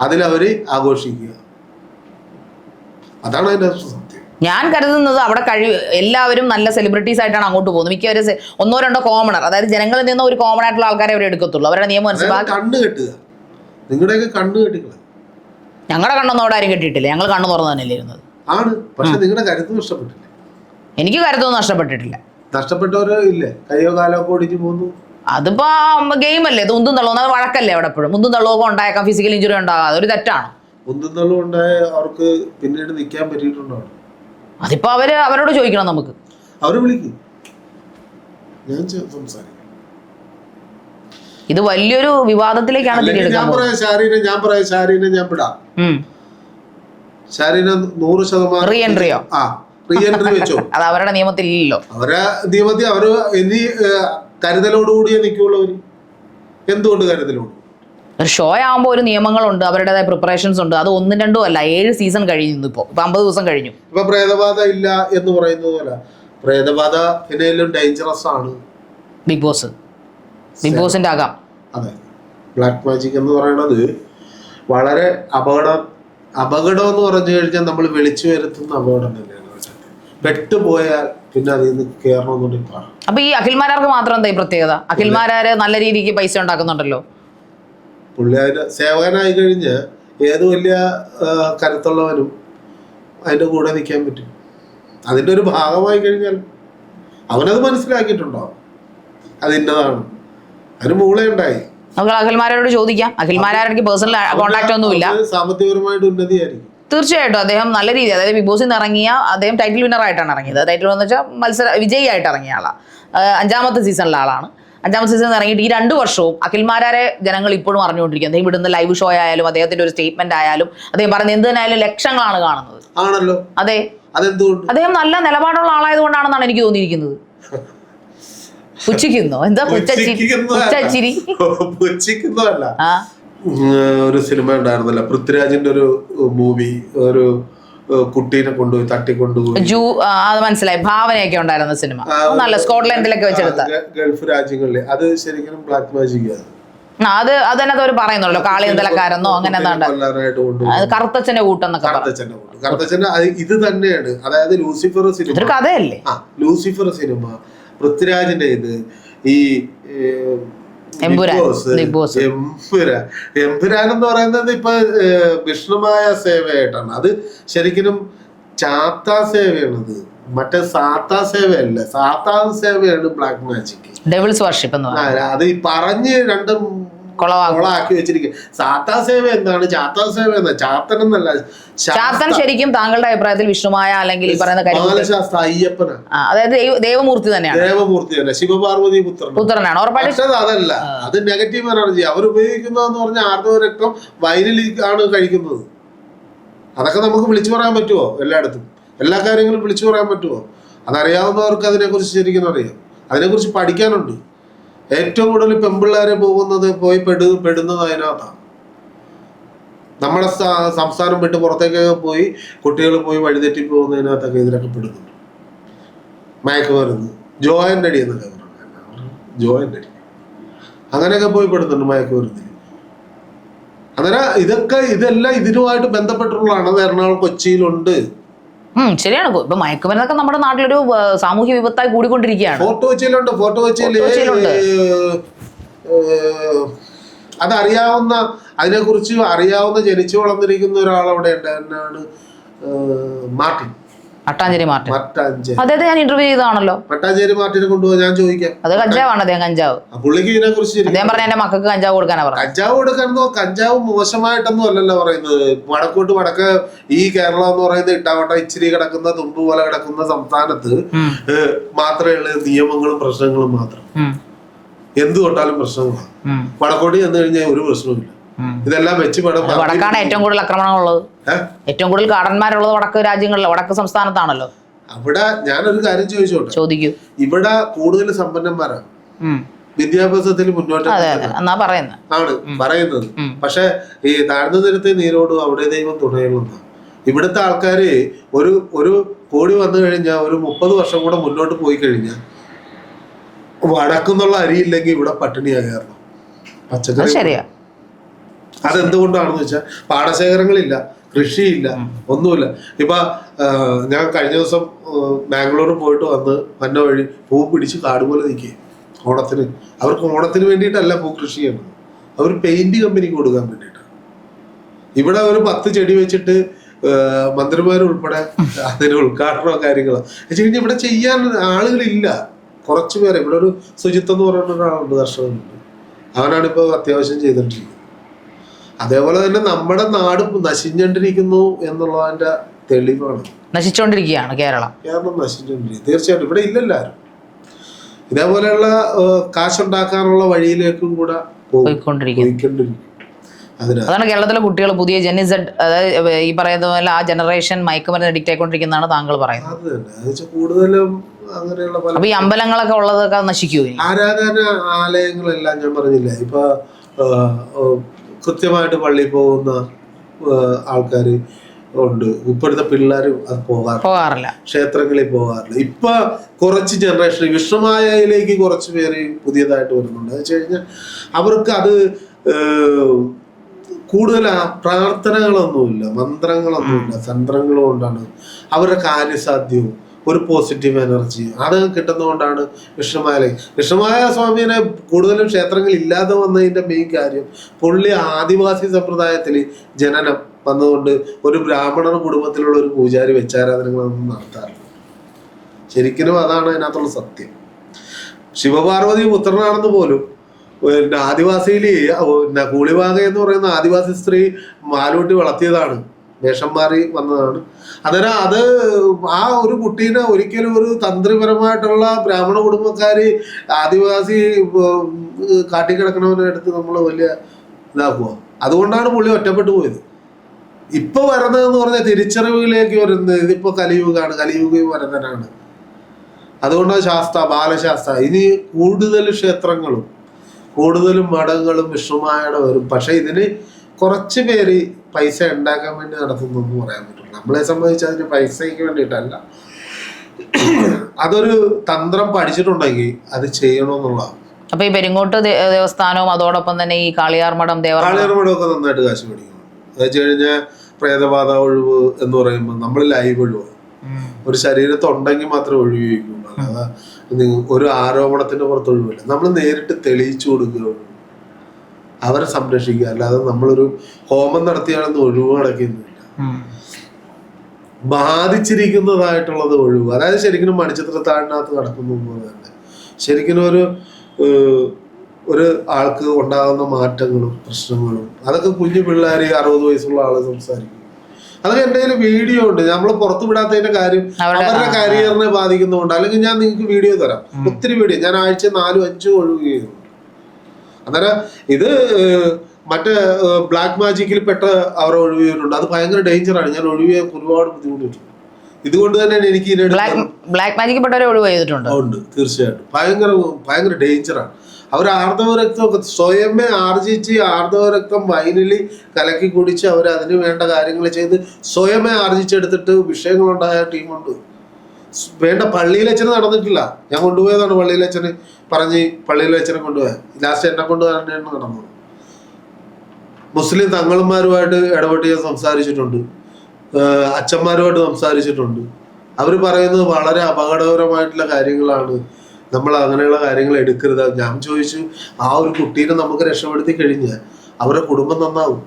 അതിലവര് ആഘോഷിക്കുക. അതാണ് അതിന്റെ സത്യം. ഞാൻ കരുതുന്നത് അവിടെ എല്ലാവരും നല്ല സെലിബ്രിറ്റീസ് ആയിട്ടാണ് അങ്ങോട്ട് പോകുന്നത്. മിക്കവരും 1-2 കോമണർ, അതായത് ജനങ്ങളിൽ നിന്ന് ഒരു കോമൺ ആയിട്ടുള്ള ആൾക്കാരെ അവർ എടുക്കത്തുള്ളൂ. അവരുടെ നിയമം മനസ്സിലാക്കി കണ്ണ് കെട്ടുക. നിങ്ങളുടെയൊക്കെ കണ്ണ് കെട്ടിക്കുക. ഞങ്ങളുടെ കണ്ണൊന്നും അവിടെ ആരും കെട്ടിയിട്ടില്ല. ഞങ്ങൾ കണ്ണു തുറന്നു തന്നെയല്ലേ ഇരുന്നത്. ആണ്. പക്ഷെ നിങ്ങളുടെ കരുത്ത് നഷ്ടപ്പെട്ടില്ല. എനിക്ക് കരുത്തൊന്നും നഷ്ടപ്പെട്ടിട്ടില്ല. നഷ്ടപ്പെട്ടവര് ഇല്ലേ? കയ്യോ കാലോ ഒക്കെ ഓടിച്ചു പോകുന്നു. അതിപ്പോ ഗെയിം അല്ലേ, ഇത് ഉന്തും തള്ളും. അത് വഴക്കല്ലേ അവിടെ എപ്പോഴും. മുന്തും തള്ളുമൊക്കെ ഉണ്ടായേക്കാം, ഫിസിക്കൽ ഇഞ്ചുറി ഉണ്ടാകാം. അതൊരു തെറ്റാണ്. ഉന്തും തള്ളും ഉണ്ടായ അവർക്ക് പിന്നീട് നിൽക്കാൻ പറ്റിയിട്ടുണ്ടോ? അതിപ്പോ അവരോട് ചോദിക്കണം. നമുക്ക് അവര് വിളിക്കും, ഞാൻ സംസാരിക്കാം. ഇത് വലിയൊരു വിവാദത്തിലേക്കാണ് ഷാരീനെ ഞാൻ വിടാം. ഷാരീനെ 100% റീ എൻട്രിയോ? റീഎൻട്രി വെച്ചോ. അത് അവരുടെ നിയമത്തിൽ ഇല്ലല്ലോ. അവരെ നിയമത്തിൽ അവര് ഇനി കരുതലോടുകൂടിയേ നിൽക്കുള്ളൂ. അവര് എന്തുകൊണ്ട് കരുതലോട്? ഒരു ഷോ ആകുമ്പോൾ ഒരു നിയമങ്ങളുണ്ട്, അവരുടേതായ പ്രിപ്പറേഷൻസ് ഉണ്ട്. അത് 1-2 അല്ല, 7 സീസൺ കഴിഞ്ഞു. ഇപ്പൊ 50 ദിവസം കഴിഞ്ഞു. ഇപ്പൊ പ്രേതബാധ ഇല്ല എന്ന് പറയുന്നത് പോലെ പ്രേതബാധ എന്തെങ്കിലും ഡേഞ്ചറസ് ആണ്. ബിഗ് ബോസിന്റെ ആകാം. അതെ, ബ്ലാക്ക് മാജിക് എന്ന് പറയുന്നത് വളരെ അപകടം എന്ന് പറഞ്ഞു കഴിഞ്ഞാൽ നമ്മൾ വിളിച്ചു വരുത്തുന്ന അപകടം തന്നെയാണ്. പെട്ടുപോയാൽ പിന്നെ അതിൽ നിന്ന് കയറണമെന്നുണ്ടെങ്കിൽ കാണാം. അപ്പൊ ഈ അഖിൽമാരാർക്ക് മാത്രം എന്താ ഈ പ്രത്യേകത? അഖിൽമാരാര് നല്ല രീതിക്ക് പൈസ ഉണ്ടാക്കുന്നുണ്ടല്ലോ. പുള്ളിയാര് സേവകനായി കഴിഞ്ഞ് ഏത് വലിയ കരുത്തുള്ളവനും അതിന്റെ കൂടെ നിൽക്കാൻ പറ്റും. അതിന്റെ ഒരു ഭാഗമായി കഴിഞ്ഞാൽ അവനത് മനസ്സിലാക്കിയിട്ടുണ്ടോ അതിൻ്റെതാണ്. അതിന് മൂളയുണ്ടായി. നമുക്ക് അഖിൽമാരോട് ചോദിക്കാം. അഖിൽമാരാർക്ക് പേഴ്സണൽ കോൺടാക്ട് ഒന്നുമില്ല. സാമ്പത്തികപരമായിട്ട് ഉന്നതിയായിരിക്കും. തീർച്ചയായിട്ടും അദ്ദേഹം നല്ല രീതി, അതായത് ബിഗ് ബോസിൽ നിന്ന് ഇറങ്ങിയ അദ്ദേഹം ടൈറ്റിൽ വിന്നർ ആയിട്ടാണ് ഇറങ്ങിയത്. ടൈറ്റിൽ എന്ന് വെച്ചാൽ വിജയിയായിട്ട് ഇറങ്ങിയ ആളാണ്. 5ാമത്തെ സീസണിലെ ആളാണ്. 5ാമത്തെ സീസണിൽ ഇറങ്ങിയിട്ട് ഈ 2 വർഷവും അഖിൽമാരെ ജനങ്ങൾ ഇപ്പോഴും അറിഞ്ഞുകൊണ്ടിരിക്കുന്നത്. അദ്ദേഹം ഇവിടുന്ന് ലൈവ് ഷോ ആയാലും അദ്ദേഹത്തിന്റെ ഒരു സ്റ്റേറ്റ്മെന്റ് ആയാലും അദ്ദേഹം പറയുന്നത് എന്ത് തന്നെയായാലും ലക്ഷങ്ങളാണ് കാണുന്നത്. ആണല്ലോ. അതെ, അദ്ദേഹം നല്ല നിലപാടുള്ള ആളായതുകൊണ്ടാണെന്നാണ് എനിക്ക് തോന്നിയിരിക്കുന്നത്. പുച്ഛിക്കുന്നോ? എന്താ പുച്ഛിരി? പുച്ഛിക്കുന്നതല്ല. ഒരു സിനിമ ഉണ്ടായിരുന്നല്ലോ, പൃഥ്വിരാജിന്റെ ഒരു മൂവി, ഒരു കുട്ടീനെ കൊണ്ടുപോയി തട്ടിക്കൊണ്ടുപോയി. അത് മനസ്സിലായി. ഭാവനയൊക്കെ ഉണ്ടായിരുന്ന സിനിമ, നല്ല സ്കോട്ട്ലൻഡിലൊക്കെ വെച്ചെടുത്ത ഗൾഫ് രാജ്യങ്ങളിലെ. അത് ശരിക്കും ബ്ലാക്ക് മാജിക് ആണ്. അത് അതിനകത്ത് അവർ പറയുന്നുള്ളൂ കാളിയന്തലക്കാരെന്നോ അങ്ങനെ കറുത്തച്ഛന്റെ കൂട്ടെന്നൊക്കെ. കറുത്തച്ഛന്റെ ഇത് തന്നെയാണ്. അതായത് ലൂസിഫർ സിനിമ, ഒരു കഥയല്ലേ? ലൂസിഫർ സിനിമ, പൃഥ്വിരാജിന്റെ ഇത്, ഈ എമ്പുരാൻ എന്ന് പറയുന്നത് ഇപ്പൊ വിഷ്ണുമായ സേവയായിട്ടാണ്. അത് ശരിക്കും ചാത്താ സേവയാണത്, മറ്റേ സാത്താ സേവയല്ല. സാത്താ സേവയാണ് ബ്ലാക്ക് മാജിക്, ഡെവിൾസ് വർഷിപ്പ് എന്ന് പറയുന്നത്. അത് പറഞ്ഞ് രണ്ടും കൊളാക്കി വെച്ചിരിക്കും. സാത്താ സേവ എന്താണ്, ചാത്താ സേവ എന്നാ? ചാത്തൻ എന്നല്ല. ചാത്തൻ ശരിക്കും താങ്കളുടെ അഭിപ്രായത്തിൽ വിഷ്ണുമായ അല്ലെങ്കിൽ ഈ പറയുന്ന ബാലശാസ്ത്ര അയ്യപ്പനാണ്. അതായത് ദേവമൂർത്തി തന്നെയാണ്. ദേവമൂർത്തി തന്നെ, ശിവപാർവതി പുത്രനാണ്. ഉറപ്പായിട്ടും അതല്ല, അത് നെഗറ്റീവ് എനർജി. അവർ ഉപയോഗിക്കുന്നതെന്ന് പറഞ്ഞാൽ ആർത്തവ രക്തം വയലിൽ ആണ് കഴിക്കുന്നത്. അതൊക്കെ നമുക്ക് വിളിച്ചു പറയാൻ പറ്റുമോ? എല്ലായിടത്തും എല്ലാ കാര്യങ്ങളും വിളിച്ചു പറയാൻ പറ്റുമോ? അതറിയാവുന്നവർക്ക് അതിനെക്കുറിച്ച് ശരിക്കും അറിയാം. അതിനെക്കുറിച്ച് പഠിക്കാനുണ്ട്. ഏറ്റവും കൂടുതൽ പെമ്പിള്ളേരെ പോയി പെടുന്നത് അതിനകത്താണ്. നമ്മുടെ സംസ്ഥാനം വിട്ട് പുറത്തേക്കൊക്കെ പോയി കുട്ടികൾ പോയി വഴിതെറ്റി പോകുന്നതിനകത്തൊക്കെ ഇതിലൊക്കെ പെടുന്നുണ്ട്. മയക്കുമരുന്ന്, ജോയിന്റ് അടി എന്നൊക്കെ പറഞ്ഞു, ജോയിന്റ് അടി അങ്ങനെയൊക്കെ പോയി പെടുന്നുണ്ട് മയക്കുമരുന്നിൽ. അന്നേരം ഇതെല്ലാം ഇതിനുമായിട്ട് ബന്ധപ്പെട്ടുള്ളതാണ്. അത് എറണാകുളം, കൊച്ചിയിലുണ്ട്. ശരിയാണ്. ഇപ്പൊ മയക്കുമരുന്നൊക്കെ നമ്മുടെ നാട്ടിലൊരു സാമൂഹ്യ വിപത്തായി കൂടിക്കൊണ്ടിരിക്കുകയാണ്. ഫോർട്ട് കൊച്ചിയിലുണ്ട്. ഫോർട്ട് കൊച്ചിയിൽ അതറിയാവുന്ന, അതിനെക്കുറിച്ച് അറിയാവുന്ന, ജനിച്ചു വളർന്നിരിക്കുന്ന ഒരാളവിടെ ഉണ്ട്. എന്നാണ് മാർട്ടിൻ, മട്ടാഞ്ചേരി മാർട്ടിൻ. മട്ടാഞ്ചേരി, അദ്ദേഹത്തെ ഞാൻ ഇന്റർവ്യൂ ചെയ്തതാണല്ലോ. മട്ടാഞ്ചേരി മാർട്ടിനെ കൊണ്ടുപോകാൻ ഞാൻ ചോദിക്കാം. അത് കഞ്ചാവാണ് അദ്ദേഹം, കഞ്ചാവ്. പുള്ളിക്ക് ഇതിനെ കുറിച്ച് അദ്ദേഹം പറഞ്ഞ എന്റെ മക്കൾക്ക് കഞ്ചാവ് കൊടുക്കാനാ പറഞ്ഞത്. കഞ്ചാവ് കൊടുക്കാനോ, കഞ്ചാവ് മോശമായിട്ടൊന്നും അല്ലല്ലോ പറയുന്നത്. വടക്ക് ഈ കേരളം എന്ന് പറയുന്നത് ഇട്ടാവട്ട ഇച്ചിരി കിടക്കുന്ന തുമ്പ് പോലെ കിടക്കുന്ന സംസ്ഥാനത്ത് മാത്രമേ ഉള്ള നിയമങ്ങളും പ്രശ്നങ്ങളും മാത്രം. എന്ത് തൊട്ടാലും പ്രശ്നങ്ങളാണ്. വടക്കോട്ട് ചെന്ന് കഴിഞ്ഞാൽ ഒരു പ്രശ്നവുമില്ല. ഇതെല്ലാം വെച്ച് വടക്കാണ് ഏറ്റവും കൂടുതൽ ആക്രമണങ്ങളുള്ളത്. ഏറ്റവും കൂടുതൽ കാടന്മാരുള്ളത് വടക്ക് രാജ്യങ്ങളിലെ, വടക്ക് സംസ്ഥാനത്താണല്ലോ. അവിടെ ഞാനൊരു കാര്യം ചോദിക്കൂ. ഇവിടെ കൂടുതൽ സമ്പന്നന്മാരാണ്, വിദ്യാഭ്യാസത്തിൽ മുന്നോട്ട് ആണ് പറയുന്നത്. പക്ഷെ ഈ താഴ്ന്ന നിരത്തെ നീരോടും അവിടെ ദൈവം തുണയുമെന്ന്. ഇവിടുത്തെ ആൾക്കാര് ഒരു കോടി വന്നു കഴിഞ്ഞാൽ ഒരു 30 വർഷം കൂടെ മുന്നോട്ട് പോയി കഴിഞ്ഞാൽ വടക്കുന്നുള്ള അരിയില്ലെങ്കിൽ ഇവിടെ പട്ടിണിയാകാറുണ്ട്. പച്ചക്കറി ശരിയാ. അതെന്തുകൊണ്ടാണെന്ന് വെച്ചാൽ പാടശേഖരങ്ങളില്ല, കൃഷിയില്ല, ഒന്നുമില്ല. ഇപ്പൊ ഞാൻ കഴിഞ്ഞ ദിവസം ബാംഗ്ലൂർ പോയിട്ട് വന്ന വഴി പൂ പിടിച്ച് കാടുപോലെ നിൽക്കുക. അവർക്ക് ഓണത്തിന് വേണ്ടിയിട്ടല്ല പൂ കൃഷി ചെയ്യണം, അവർ പെയിന്റ് കമ്പനിക്ക് കൊടുക്കാൻ വേണ്ടിയിട്ടാണ്. ഇവിടെ ഒരു 10 ചെടി വെച്ചിട്ട് മന്ത്രിമാരുൾപ്പെടെ അതിന് ഉദ്ഘാടനമോ കാര്യങ്ങളോ വെച്ച് കഴിഞ്ഞാൽ ഇവിടെ ചെയ്യാൻ ആളുകളില്ല. കുറച്ചു പേരെ. ഇവിടെ ഒരു സുജിത്ത് എന്ന് പറയുന്ന ഒരാളുണ്ട്, കർഷകനുണ്ട്. അവനാണിപ്പോ അത്യാവശ്യം ചെയ്തിട്ടിരിക്കുന്നത്. അതേപോലെ തന്നെ നമ്മുടെ നാട് നശിച്ചുകൊണ്ടിരിക്കുന്നു എന്നുള്ളതിന്റെ തെളിവാണ്. നശിച്ചുകൊണ്ടിരിക്കുകയാണ് കേരളം നശിച്ചുകൊണ്ടിരിക്കുക. തീർച്ചയായിട്ടും ഇവിടെ ഇല്ലെല്ലാരും. ഇതേപോലെയുള്ള കാശുണ്ടാക്കാനുള്ള വഴിയിലേക്കും കൂടെ പോയിക്കൊണ്ടിരിക്കും. അതാണ് കേരളത്തിലെ കുട്ടികൾ പുതിയ ജെനിസെഡ്, അതായത് ഈ പറയുന്ന പോലെ ആ ജനറേഷൻ മയക്കുമരുന്ന് അഡിക്റ്റ് ആയിക്കൊണ്ടിരിക്കുന്നതാണ് താങ്കൾ പറയുന്നത്. അത് തന്നെ കൂടുതലും അങ്ങനെയുള്ള. അപ്പൊ ഈ അമ്പലങ്ങളൊക്കെ ഉള്ളതൊക്കെ നശിക്കുമോ? ആരാധന ആലയങ്ങളെല്ലാം ഞാൻ പറഞ്ഞില്ല, ഇപ്പൊ കൃത്യമായിട്ട് പള്ളിയിൽ പോകുന്ന ആൾക്കാർ ഉണ്ട്. ഇപ്പോഴത്തെ പിള്ളേർ അത് പോകാറില്ല, ക്ഷേത്രങ്ങളിൽ പോകാറില്ല. ഇപ്പൊ കുറച്ച് ജനറേഷൻ വിഷ്ണുമായയിലേക്ക് കുറച്ച് പേര് പുതിയതായിട്ട് വരുന്നുണ്ട്. എന്ന് വെച്ച് കഴിഞ്ഞാൽ അവർക്ക് അത് കൂടുതൽ പ്രാർത്ഥനകളൊന്നുമില്ല, മന്ത്രങ്ങളൊന്നുമില്ല, തന്ത്രങ്ങൾ കൊണ്ടാണ് അവരുടെ കാര്യസാധ്യവും ഒരു പോസിറ്റീവ് എനർജി അത് കിട്ടുന്നതുകൊണ്ടാണ് വിഷ്ണുമായ സ്വാമിയെ കൂടുതലും ക്ഷേത്രങ്ങൾ ഇല്ലാതെ വന്നതിന്റെ മെയിൻ കാര്യം പുള്ളി ആദിവാസി സമ്പ്രദായത്തിൽ ജനനം വന്നതുകൊണ്ട് ഒരു ബ്രാഹ്മണ കുടുംബത്തിലുള്ള ഒരു പൂജാരി വെച്ചാരാധനകളൊന്നും നടത്താറില്ല. ശരിക്കും അതാണ് അതിനകത്തുള്ള സത്യം. ശിവപാർവതി പുത്രനാണെന്ന് പോലും ആദിവാസിയില് കൂളിവാക എന്ന് പറയുന്ന ആദിവാസി സ്ത്രീ മാലൂട്ടി വളർത്തിയതാണ്, വേഷം മാറി വന്നതാണ്. അന്നേരം അത് ആ ഒരു കുട്ടീനെ ഒരിക്കലും ഒരു തന്ത്രിപരമായിട്ടുള്ള ബ്രാഹ്മണ കുടുംബക്കാര് ആദിവാസി കാട്ടിക്കിടക്കണവനെ എടുത്ത് നമ്മൾ വലിയ ഇതാക്കുക. അതുകൊണ്ടാണ് പുള്ളി ഒറ്റപ്പെട്ടു പോയത്. ഇപ്പൊ വരുന്നതെന്ന് പറഞ്ഞാൽ തിരിച്ചറിവിലേക്ക് വരുന്നത് ഇതിപ്പോ കലിയുഗ വരുന്നതാണ്. അതുകൊണ്ടാണ് ബാലശാസ്ത്ര ഇനി കൂടുതൽ ക്ഷേത്രങ്ങളും കൂടുതലും മഠങ്ങളും വിഷ്ണുമായുടെ വരും. പക്ഷെ ഇതിന് കുറച്ച് പേര് പൈസ ഉണ്ടാക്കാൻ വേണ്ടി നടത്തുന്നതെന്ന് പറയാൻ പറ്റില്ല. നമ്മളെ സംബന്ധിച്ച് അതിന് പൈസയ്ക്ക് വേണ്ടിയിട്ടല്ല, അതൊരു തന്ത്രം പഠിച്ചിട്ടുണ്ടെങ്കിൽ അത് ചെയ്യണമെന്നുള്ളതാണ്. അപ്പൊ ഈ പെരിങ്ങോട്ട് ദേവസ്ഥാനവും അതോടൊപ്പം തന്നെ ഈ കാളിയാർ മഠം ഒക്കെ നന്നായിട്ട് കാശ് മേടിക്കണം. അത് വെച്ച് കഴിഞ്ഞാൽ പ്രേതബാധ ഒഴിവ് എന്ന് പറയുമ്പോൾ നമ്മൾ ലൈവ് ഒഴിവാണ്. ഒരു ശരീരത്തുണ്ടെങ്കിൽ മാത്രമേ ഒഴിവിക്കുള്ളൂ. അല്ലാതെ ഒരു ആരോപണത്തിന്റെ പുറത്ത് ഒഴിവില്ല. നമ്മൾ നേരിട്ട് തെളിയിച്ചു കൊടുക്കുകയുള്ളൂ, അവരെ സംരക്ഷിക്കുക. അല്ലാതെ നമ്മളൊരു ഹോമം നടത്തിയാണെന്ന് ഒഴിവ് നടക്കുന്നില്ല. ബാധിച്ചിരിക്കുന്നതായിട്ടുള്ളത് ഒഴിവ്. അതായത് ശരിക്കും മണിച്ചിത്രത്താഴിനകത്ത് നടക്കുന്ന പോലെ തന്നെ ശരിക്കും ഒരു ആൾക്ക് ഉണ്ടാകുന്ന മാറ്റങ്ങളും പ്രശ്നങ്ങളും അതൊക്കെ കുഞ്ഞു പിള്ളേർ 60 വയസ്സുള്ള ആള് സംസാരിക്കും. അതൊക്കെ എൻ്റെ കയ്യിൽ വീഡിയോ ഉണ്ട്. നമ്മൾ പുറത്തു വിടാത്തതിന്റെ കാര്യം അവരുടെ കരിയറിനെ ബാധിക്കുന്നതുകൊണ്ട്. അല്ലെങ്കിൽ ഞാൻ നിങ്ങൾക്ക് വീഡിയോ തരാം, ഒത്തിരി വീഡിയോ. ഞാൻ ആഴ്ച 4-5 ഒഴിവ് ചെയ്യുന്നു. അന്നേരം ഇത് മറ്റേ ബ്ലാക്ക് മാജിക്കിൽ പെട്ട അവരെ ഒഴിവിട്ടുണ്ട്. അത് ഭയങ്കര ഡേഞ്ചറാണ്. ഞാൻ ഒഴിവ് ഒരുപാട് ബുദ്ധിമുട്ടിട്ടുണ്ട്. ഇതുകൊണ്ട് തന്നെയാണ് എനിക്ക് ബ്ലാക്ക് മാജിക്കിൽ പെട്ടവരെ ഒഴിവ് ചെയ്തിട്ടുണ്ട്. ഉണ്ട്, തീർച്ചയായിട്ടും. ഭയങ്കര ഡേഞ്ചറാണ്. അവർ ആർദ്രവ രക്തമൊക്കെ സ്വയമേ ആർജിച്ച് ആർദ്രവ രക്തം വൈനിൽ കലക്കി കുടിച്ച് അവർ അതിന് വേണ്ട കാര്യങ്ങൾ ചെയ്ത് സ്വയമേ ആർജിച്ചെടുത്തിട്ട് വിഷയങ്ങളുണ്ടായ ടീമുണ്ട്. വേണ്ട പള്ളിയിലച്ഛന് നടന്നിട്ടില്ല. ഞാൻ കൊണ്ടുപോയതാണ് പള്ളിയിലച്ഛന് പറഞ്ഞ് പള്ളിയിലച്ഛനെ കൊണ്ടുപോയത്. ലാസ്റ്റ് എന്നെ കൊണ്ട് തന്നെയാണ് നടന്നത്. മുസ്ലിം തങ്ങൾമാരുമായിട്ട് ഇടപെട്ട് ഞാൻ സംസാരിച്ചിട്ടുണ്ട്, അച്ഛന്മാരുമായിട്ട് സംസാരിച്ചിട്ടുണ്ട്. അവർ പറയുന്നത് വളരെ അപകടകരമായിട്ടുള്ള കാര്യങ്ങളാണ്, നമ്മൾ അങ്ങനെയുള്ള കാര്യങ്ങൾ എടുക്കരുത്. ഞാൻ ചോദിച്ചു, ആ ഒരു കുട്ടീനെ നമുക്ക് രക്ഷപ്പെടുത്തി കഴിഞ്ഞാൽ അവരുടെ കുടുംബം നന്നാവും.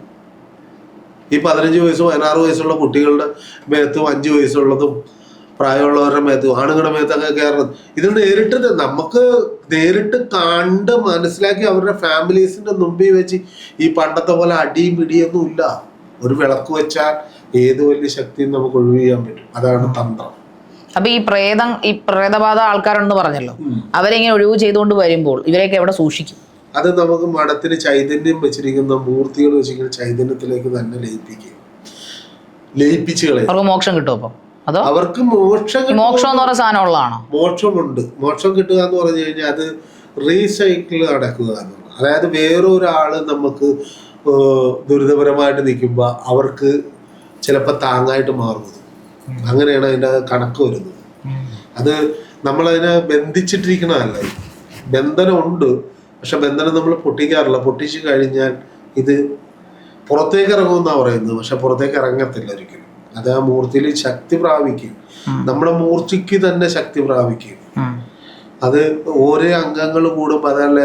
ഈ 15 വയസ്സ് 16 വയസ്സുള്ള കുട്ടികളുടെ മേത്തും 5 വയസ്സുള്ളതും പ്രായമുള്ളവരുടെ മേത്തും ആണുങ്ങളുടെ മേത്തൊക്കെ കയറുന്നത് ഇത് നമുക്ക് നേരിട്ട് കണ്ട് മനസ്സിലാക്കി അവരുടെ ഫാമിലീസിന്റെ മുമ്പിൽ വെച്ച് ഈ പണ്ടത്തെ പോലെ അടിയും പിടിയൊന്നും ഇല്ല. ഒരു വിളക്ക് വെച്ചാൽ ഏത് വലിയ ശക്തിയും നമുക്ക് ഒഴിവ് ചെയ്യാൻ പറ്റും. അതാണ് തന്ത്രം. അപ്പൊ ഈ പ്രേതബാധ ആൾക്കാരുണ്ടെന്ന് പറഞ്ഞല്ലോ, അവരെങ്ങനെ ഒഴിവ് ചെയ്തുകൊണ്ട് വരുമ്പോൾ ഇവരെയൊക്കെ എവിടെ സൂക്ഷിക്കും? അത് നമുക്ക് മഠത്തിന് ചൈതന്യം വെച്ചിരിക്കുന്ന മൂർത്തികൾ വെച്ചിരിക്കുന്ന ചൈതന്യത്തിലേക്ക് തന്നെ ലയിപ്പിച്ച് കളയും. അവർക്ക് മോക്ഷം കിട്ടും. അപ്പൊ അതോ അവർക്ക് മോക്ഷം എന്ന് പറഞ്ഞ സാധനം ഉള്ളതാണോ? മോക്ഷമുണ്ട്. മോക്ഷം കിട്ടുക എന്ന് പറഞ്ഞു കഴിഞ്ഞാൽ അത് റീസൈക്കിൾ നടക്കുക എന്നുള്ളത്. അതായത് വേറൊരാള് നമുക്ക് ദുരിതപരമായിട്ട് നിൽക്കുമ്പോൾ അവർക്ക് ചിലപ്പോൾ താങ്ങായിട്ട് മാറുന്നത്. അങ്ങനെയാണ് അതിൻ്റെ കണക്ക് വരുന്നത്. അത് നമ്മളതിനെ ബന്ധിച്ചിട്ടിരിക്കണതല്ല. ബന്ധനമുണ്ട്, പക്ഷെ ബന്ധനം നമ്മൾ പൊട്ടിക്കാറില്ല. പൊട്ടിച്ചു കഴിഞ്ഞാൽ ഇത് പുറത്തേക്ക് ഇറങ്ങുമെന്നാണ് പറയുന്നത്, പക്ഷെ പുറത്തേക്ക് ഇറങ്ങത്തില്ല ഒരിക്കലും. അത് ആ മൂർത്തിയിൽ ശക്തി പ്രാപിക്കും. നമ്മുടെ മൂർത്തിക്ക് തന്നെ ശക്തി പ്രാപിക്കും. അത് ഓരോ അംഗങ്ങൾ കൂടുമ്പോൾ അതല്ല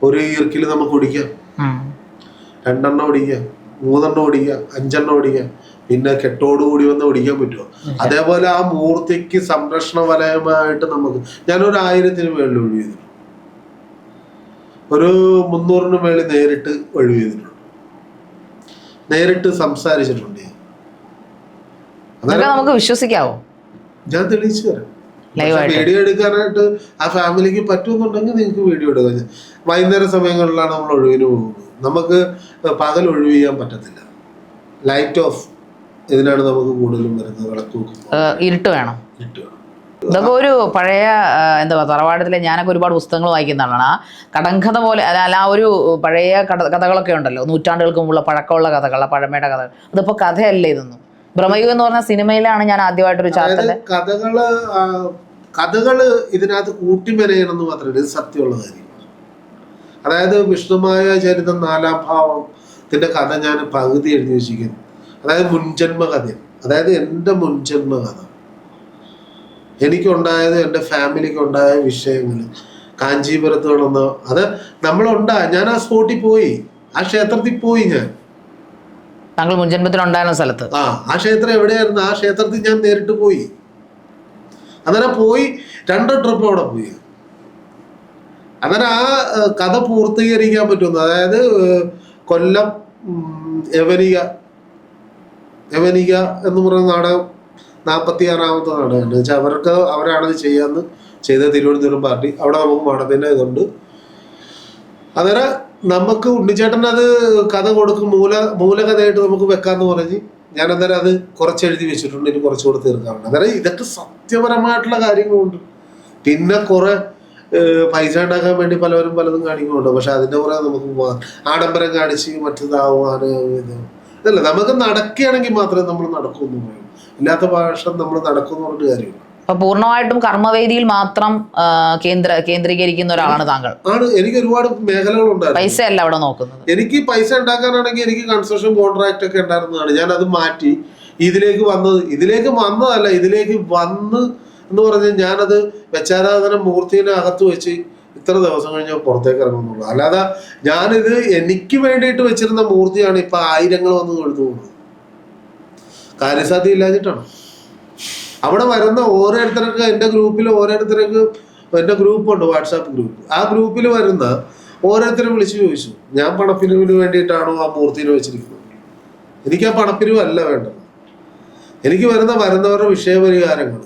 ഒരു ഈർക്കിൽ നമുക്ക് ഒടിക്കാം, 2 എണ്ണം ഒടിക്കാം, 3 എണ്ണം ഒടിക്കാം, 5 എണ്ണം ഒടിക്കാം, പിന്നെ കെട്ടോടുകൂടി വന്ന് ഒടിക്കാൻ പറ്റുമോ? അതേപോലെ ആ മൂർത്തിക്ക് സംരക്ഷണ വലയമായിട്ട് ഞാനൊരു 1000-ന് മേളിൽ ഒഴിവ് ചെയ്തിട്ടുണ്ട്. ഒരു 300-ന് മേളിൽ നേരിട്ട് ഒഴിവ് ചെയ്തിട്ടുണ്ട്. നേരിട്ട് സംസാരിച്ചിട്ടുണ്ട്. അതൊക്കെ നമുക്ക് വിശ്വസിക്കാവോ? ഞാൻ തെളിയിച്ചു തരാം. വീഡിയോ എടുക്കാനായിട്ട് ആ ഫാമിലിക്ക് പറ്റുമെന്നുണ്ടെങ്കിൽ നിങ്ങൾക്ക് വീഡിയോ എടുക്കാം. വൈകുന്നേര സമയങ്ങളിലാണ് നമ്മൾ ഒഴിവിന് പോകുന്നത്. നമുക്ക് പകൽ ഒഴിവ് ചെയ്യാൻ പറ്റത്തില്ല. ലൈറ്റ് ഓഫ് ഇതിനാണ് നമുക്ക് കൂടുതലും വരുന്നത്. വിളക്ക് വെക്കുമ്പോൾ ഇരുട്ട് വേണം. ഇതൊക്കെ ഒരു പഴയ തറവാടത്തിലെ ഞാനൊക്കെ ഒരുപാട് പുസ്തകങ്ങൾ വായിക്കുന്ന ആളാണ്. ആ കടങ്കഥ പോലെ അല്ല, ആ ഒരു പഴയ കഥകളൊക്കെ ഉണ്ടല്ലോ, നൂറ്റാണ്ടുകൾക്ക് മുമ്പുള്ള പഴക്കമുള്ള കഥകൾ, പഴമയുടെ കഥകൾ. അതിപ്പോ കഥയല്ല ഇതൊന്നും. ഭ്രമയുഗം എന്ന് പറഞ്ഞ സിനിമയിലാണ് ഞാൻ ആദ്യമായിട്ടൊരു ചാർട്ടല് കഥകള് ഇതിനകത്ത് കൂട്ടിമെനയണമെന്ന് മാത്രമല്ല, ഇത് സത്യമുള്ള കാര്യമാണ്. അതായത് വിഷ്ണുമായ ചരിതം 4-ാം ഭാവത്തിന്റെ കഥ ഞാൻ പകുതി എഴുതി വെച്ചിരിക്കുന്നു. അതായത് മുൻജന്മ കഥ. അതായത് എൻ്റെ മുൻജന്മ കഥ, എനിക്കുണ്ടായത്, എൻ്റെ ഫാമിലിക്ക് ഉണ്ടായ വിഷയങ്ങൾ, കാഞ്ചീപുരത്ത് നടന്ന അത് ഞാൻ ആ സ്പോട്ടിൽ പോയി, ആ ക്ഷേത്രത്തിൽ പോയി. താങ്കൾ മുൻജന്മത്തിലുണ്ടായിരുന്ന സ്ഥലത്ത് ആ ക്ഷേത്രം എവിടെയായിരുന്നു? ആ ക്ഷേത്രത്തിൽ ഞാൻ നേരിട്ട് പോയി. അന്നേരം പോയി 2 ട്രിപ്പ് അവിടെ പോയി. അന്നേരം ആ കഥ പൂർത്തീകരിക്കാൻ പറ്റുന്നു. അതായത് കൊല്ലം യവനിക എന്ന് പറയുന്ന നാടകം 46-ാമത്തെ നാടകമാണ്. വെച്ചാൽ അവരാണത് ചെയ്ത തിരുവനന്തപുരം പാർട്ടി. അവിടെ നമുക്ക് മഠത്തിൻ്റെ ഇതുണ്ട്. അന്നേരം നമുക്ക് ഉണ്ണിച്ചേട്ടൻ അത് കഥ കൊടുക്കും, മൂലകഥയായിട്ട് നമുക്ക് വെക്കാന്ന് പറഞ്ഞ് ഞാൻ അന്നേരം അത് കുറച്ച് എഴുതി വെച്ചിട്ടുണ്ട്. ഇനി കുറച്ചുകൂടെ തീർക്കാറുണ്ട്. അന്നേരം ഇതൊക്കെ സത്യപരമായിട്ടുള്ള കാര്യങ്ങളുണ്ട്. പിന്നെ കുറെ പൈസ ഉണ്ടാക്കാൻ വേണ്ടി പലരും പലതും കാണിക്കുന്നുണ്ട്. പക്ഷെ അതിൻ്റെ കുറെ നമുക്ക് ആഡംബരം കാണിച്ച് മറ്റേതാവാൻ ഇതല്ല. നമുക്ക് നടക്കുകയാണെങ്കിൽ മാത്രമേ നമ്മൾ നടക്കുമെന്ന് പറയും. ഇല്ലാത്ത ഭാഷ നമ്മൾ നടക്കുമെന്ന് പറഞ്ഞിട്ട് കാര്യമില്ല. അപ്പൊ പൂർണ്ണമായിട്ടും കർമ്മവേദിയിൽ മാത്രം കേന്ദ്രീകരിക്കുന്ന ഒരാളാണ് താങ്കൾ? ആണ്. എനിക്ക് ഒരുപാട് മേഖലകളുണ്ടായിരുന്നു. പൈസ അല്ല അവിടെ നോക്കുന്നത്. എനിക്ക് പൈസ ഉണ്ടാക്കാനാണെങ്കിൽ എനിക്ക് കൺസ്ട്രക്ഷൻ കോൺട്രാക്ട് ഒക്കെ ഉണ്ടായിരുന്നതാണ്. ഞാൻ അത് മാറ്റി ഇതിലേക്ക് വന്നതല്ല, ഇതിലേക്ക് വന്ന് എന്ന് പറഞ്ഞാൽ ഞാനത് വെച്ചാരാധന മൂർത്തിനെ അകത്ത് വെച്ച് ഇത്ര ദിവസം കഴിഞ്ഞാൽ പുറത്തേക്ക് ഇറങ്ങുന്നുള്ളൂ. അല്ലാതെ ഞാനിത് എനിക്ക് വേണ്ടിയിട്ട് വെച്ചിരുന്ന മൂർത്തിയാണ് ഇപ്പൊ 1000 വന്ന് കൊഴുത്തു പോകുന്നത്. കാര്യസാധ്യം ഇല്ലാഞ്ഞിട്ടാണ്. അവിടെ വരുന്ന ഓരോരുത്തർക്ക് എൻ്റെ ഗ്രൂപ്പിൽ എൻ്റെ ഗ്രൂപ്പുണ്ട്, വാട്സാപ്പ് ഗ്രൂപ്പ്. ആ ഗ്രൂപ്പിൽ വരുന്ന ഓരോരുത്തരെ വിളിച്ച് ചോദിച്ചു, ഞാൻ പണപ്പിരിവിന് വേണ്ടിയിട്ടാണോ ആ മൂർത്തിനെ വെച്ചിരിക്കുന്നത്? എനിക്ക് ആ പണപ്പിരിവല്ല വേണ്ടത്. എനിക്ക് വരുന്നവരുടെ വിഷയപരിഹാരങ്ങൾ,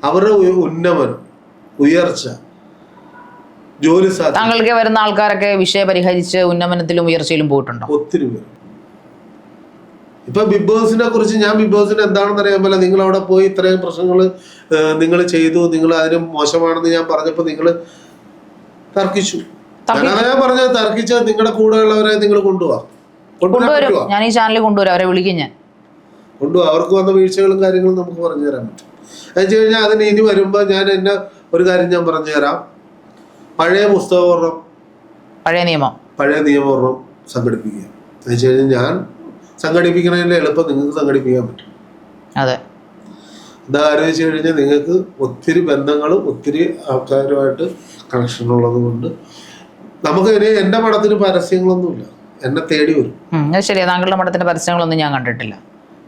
അവരുടെ ഉന്നമനം, ഉയർച്ച, ജോലി സാധ്യത. താങ്കൾക്ക് വരുന്ന ആൾക്കാരൊക്കെ വിഷയം പരിഹരിച്ച് ഉന്നമനത്തിലും ഉയർച്ചയിലും പോയിട്ടുണ്ടോ? ഒത്തിരി പേര്. ഇപ്പൊ ബിഗ് ബോസിനെ കുറിച്ച് ഞാൻ ബിഗ് ബോസിന് എന്താണെന്ന് അറിയാൻ പോലെ, നിങ്ങൾ അവിടെ പോയി ഇത്രയും പ്രശ്നങ്ങൾ നിങ്ങൾ ചെയ്തു, നിങ്ങൾ അതിന് മോശമാണെന്ന് ഞാൻ പറഞ്ഞപ്പോൾ നിങ്ങൾ തർക്കിച്ചു. ഞാൻ പറഞ്ഞത് തർക്കിച്ചാൽ നിങ്ങളുടെ കൂടെയുള്ളവരെ നിങ്ങൾ കൊണ്ടുവരും. ഞാൻ ഈ ചാനലിൽ കൊണ്ടുവരും, അവരെ വിളിക്കും. ഞാൻ കൊണ്ടുപോകും. അവർക്ക് വന്ന വീഴ്ചകളും കാര്യങ്ങളും നമുക്ക് പറഞ്ഞു തരാൻ പറ്റും. എന്ന് വെച്ച് കഴിഞ്ഞാൽ അതിന് ഇനി വരുമ്പോൾ ഞാൻ എന്നെ ഒരു കാര്യം ഞാൻ പറഞ്ഞു തരാം. പഴയ പുസ്തകം, പഴയ നിയമം സംഘടിപ്പിക്കുക. എന്ന് വെച്ച് കഴിഞ്ഞാൽ ഞാൻ സംഘടിപ്പിക്കണതിൻ്റെ എളുപ്പം നിങ്ങൾക്ക് സംഘടിപ്പിക്കാൻ പറ്റും. അതെ. എന്താ കാര്യം വെച്ച് കഴിഞ്ഞാൽ നിങ്ങൾക്ക് ഒത്തിരി ബന്ധങ്ങളും ഒത്തിരി ആൾക്കാരുമായിട്ട് കണക്ഷൻ ഉള്ളത് കൊണ്ട് നമുക്ക് ഇനി എൻ്റെ പടത്തിന് പരസ്യങ്ങളൊന്നുമില്ല. എന്നെ തേടി വരും. അത് ശരിയാ. താങ്കളുടെ മഠത്തിന്റെ പരസ്യങ്ങളൊന്നും ഞാൻ കണ്ടിട്ടില്ല.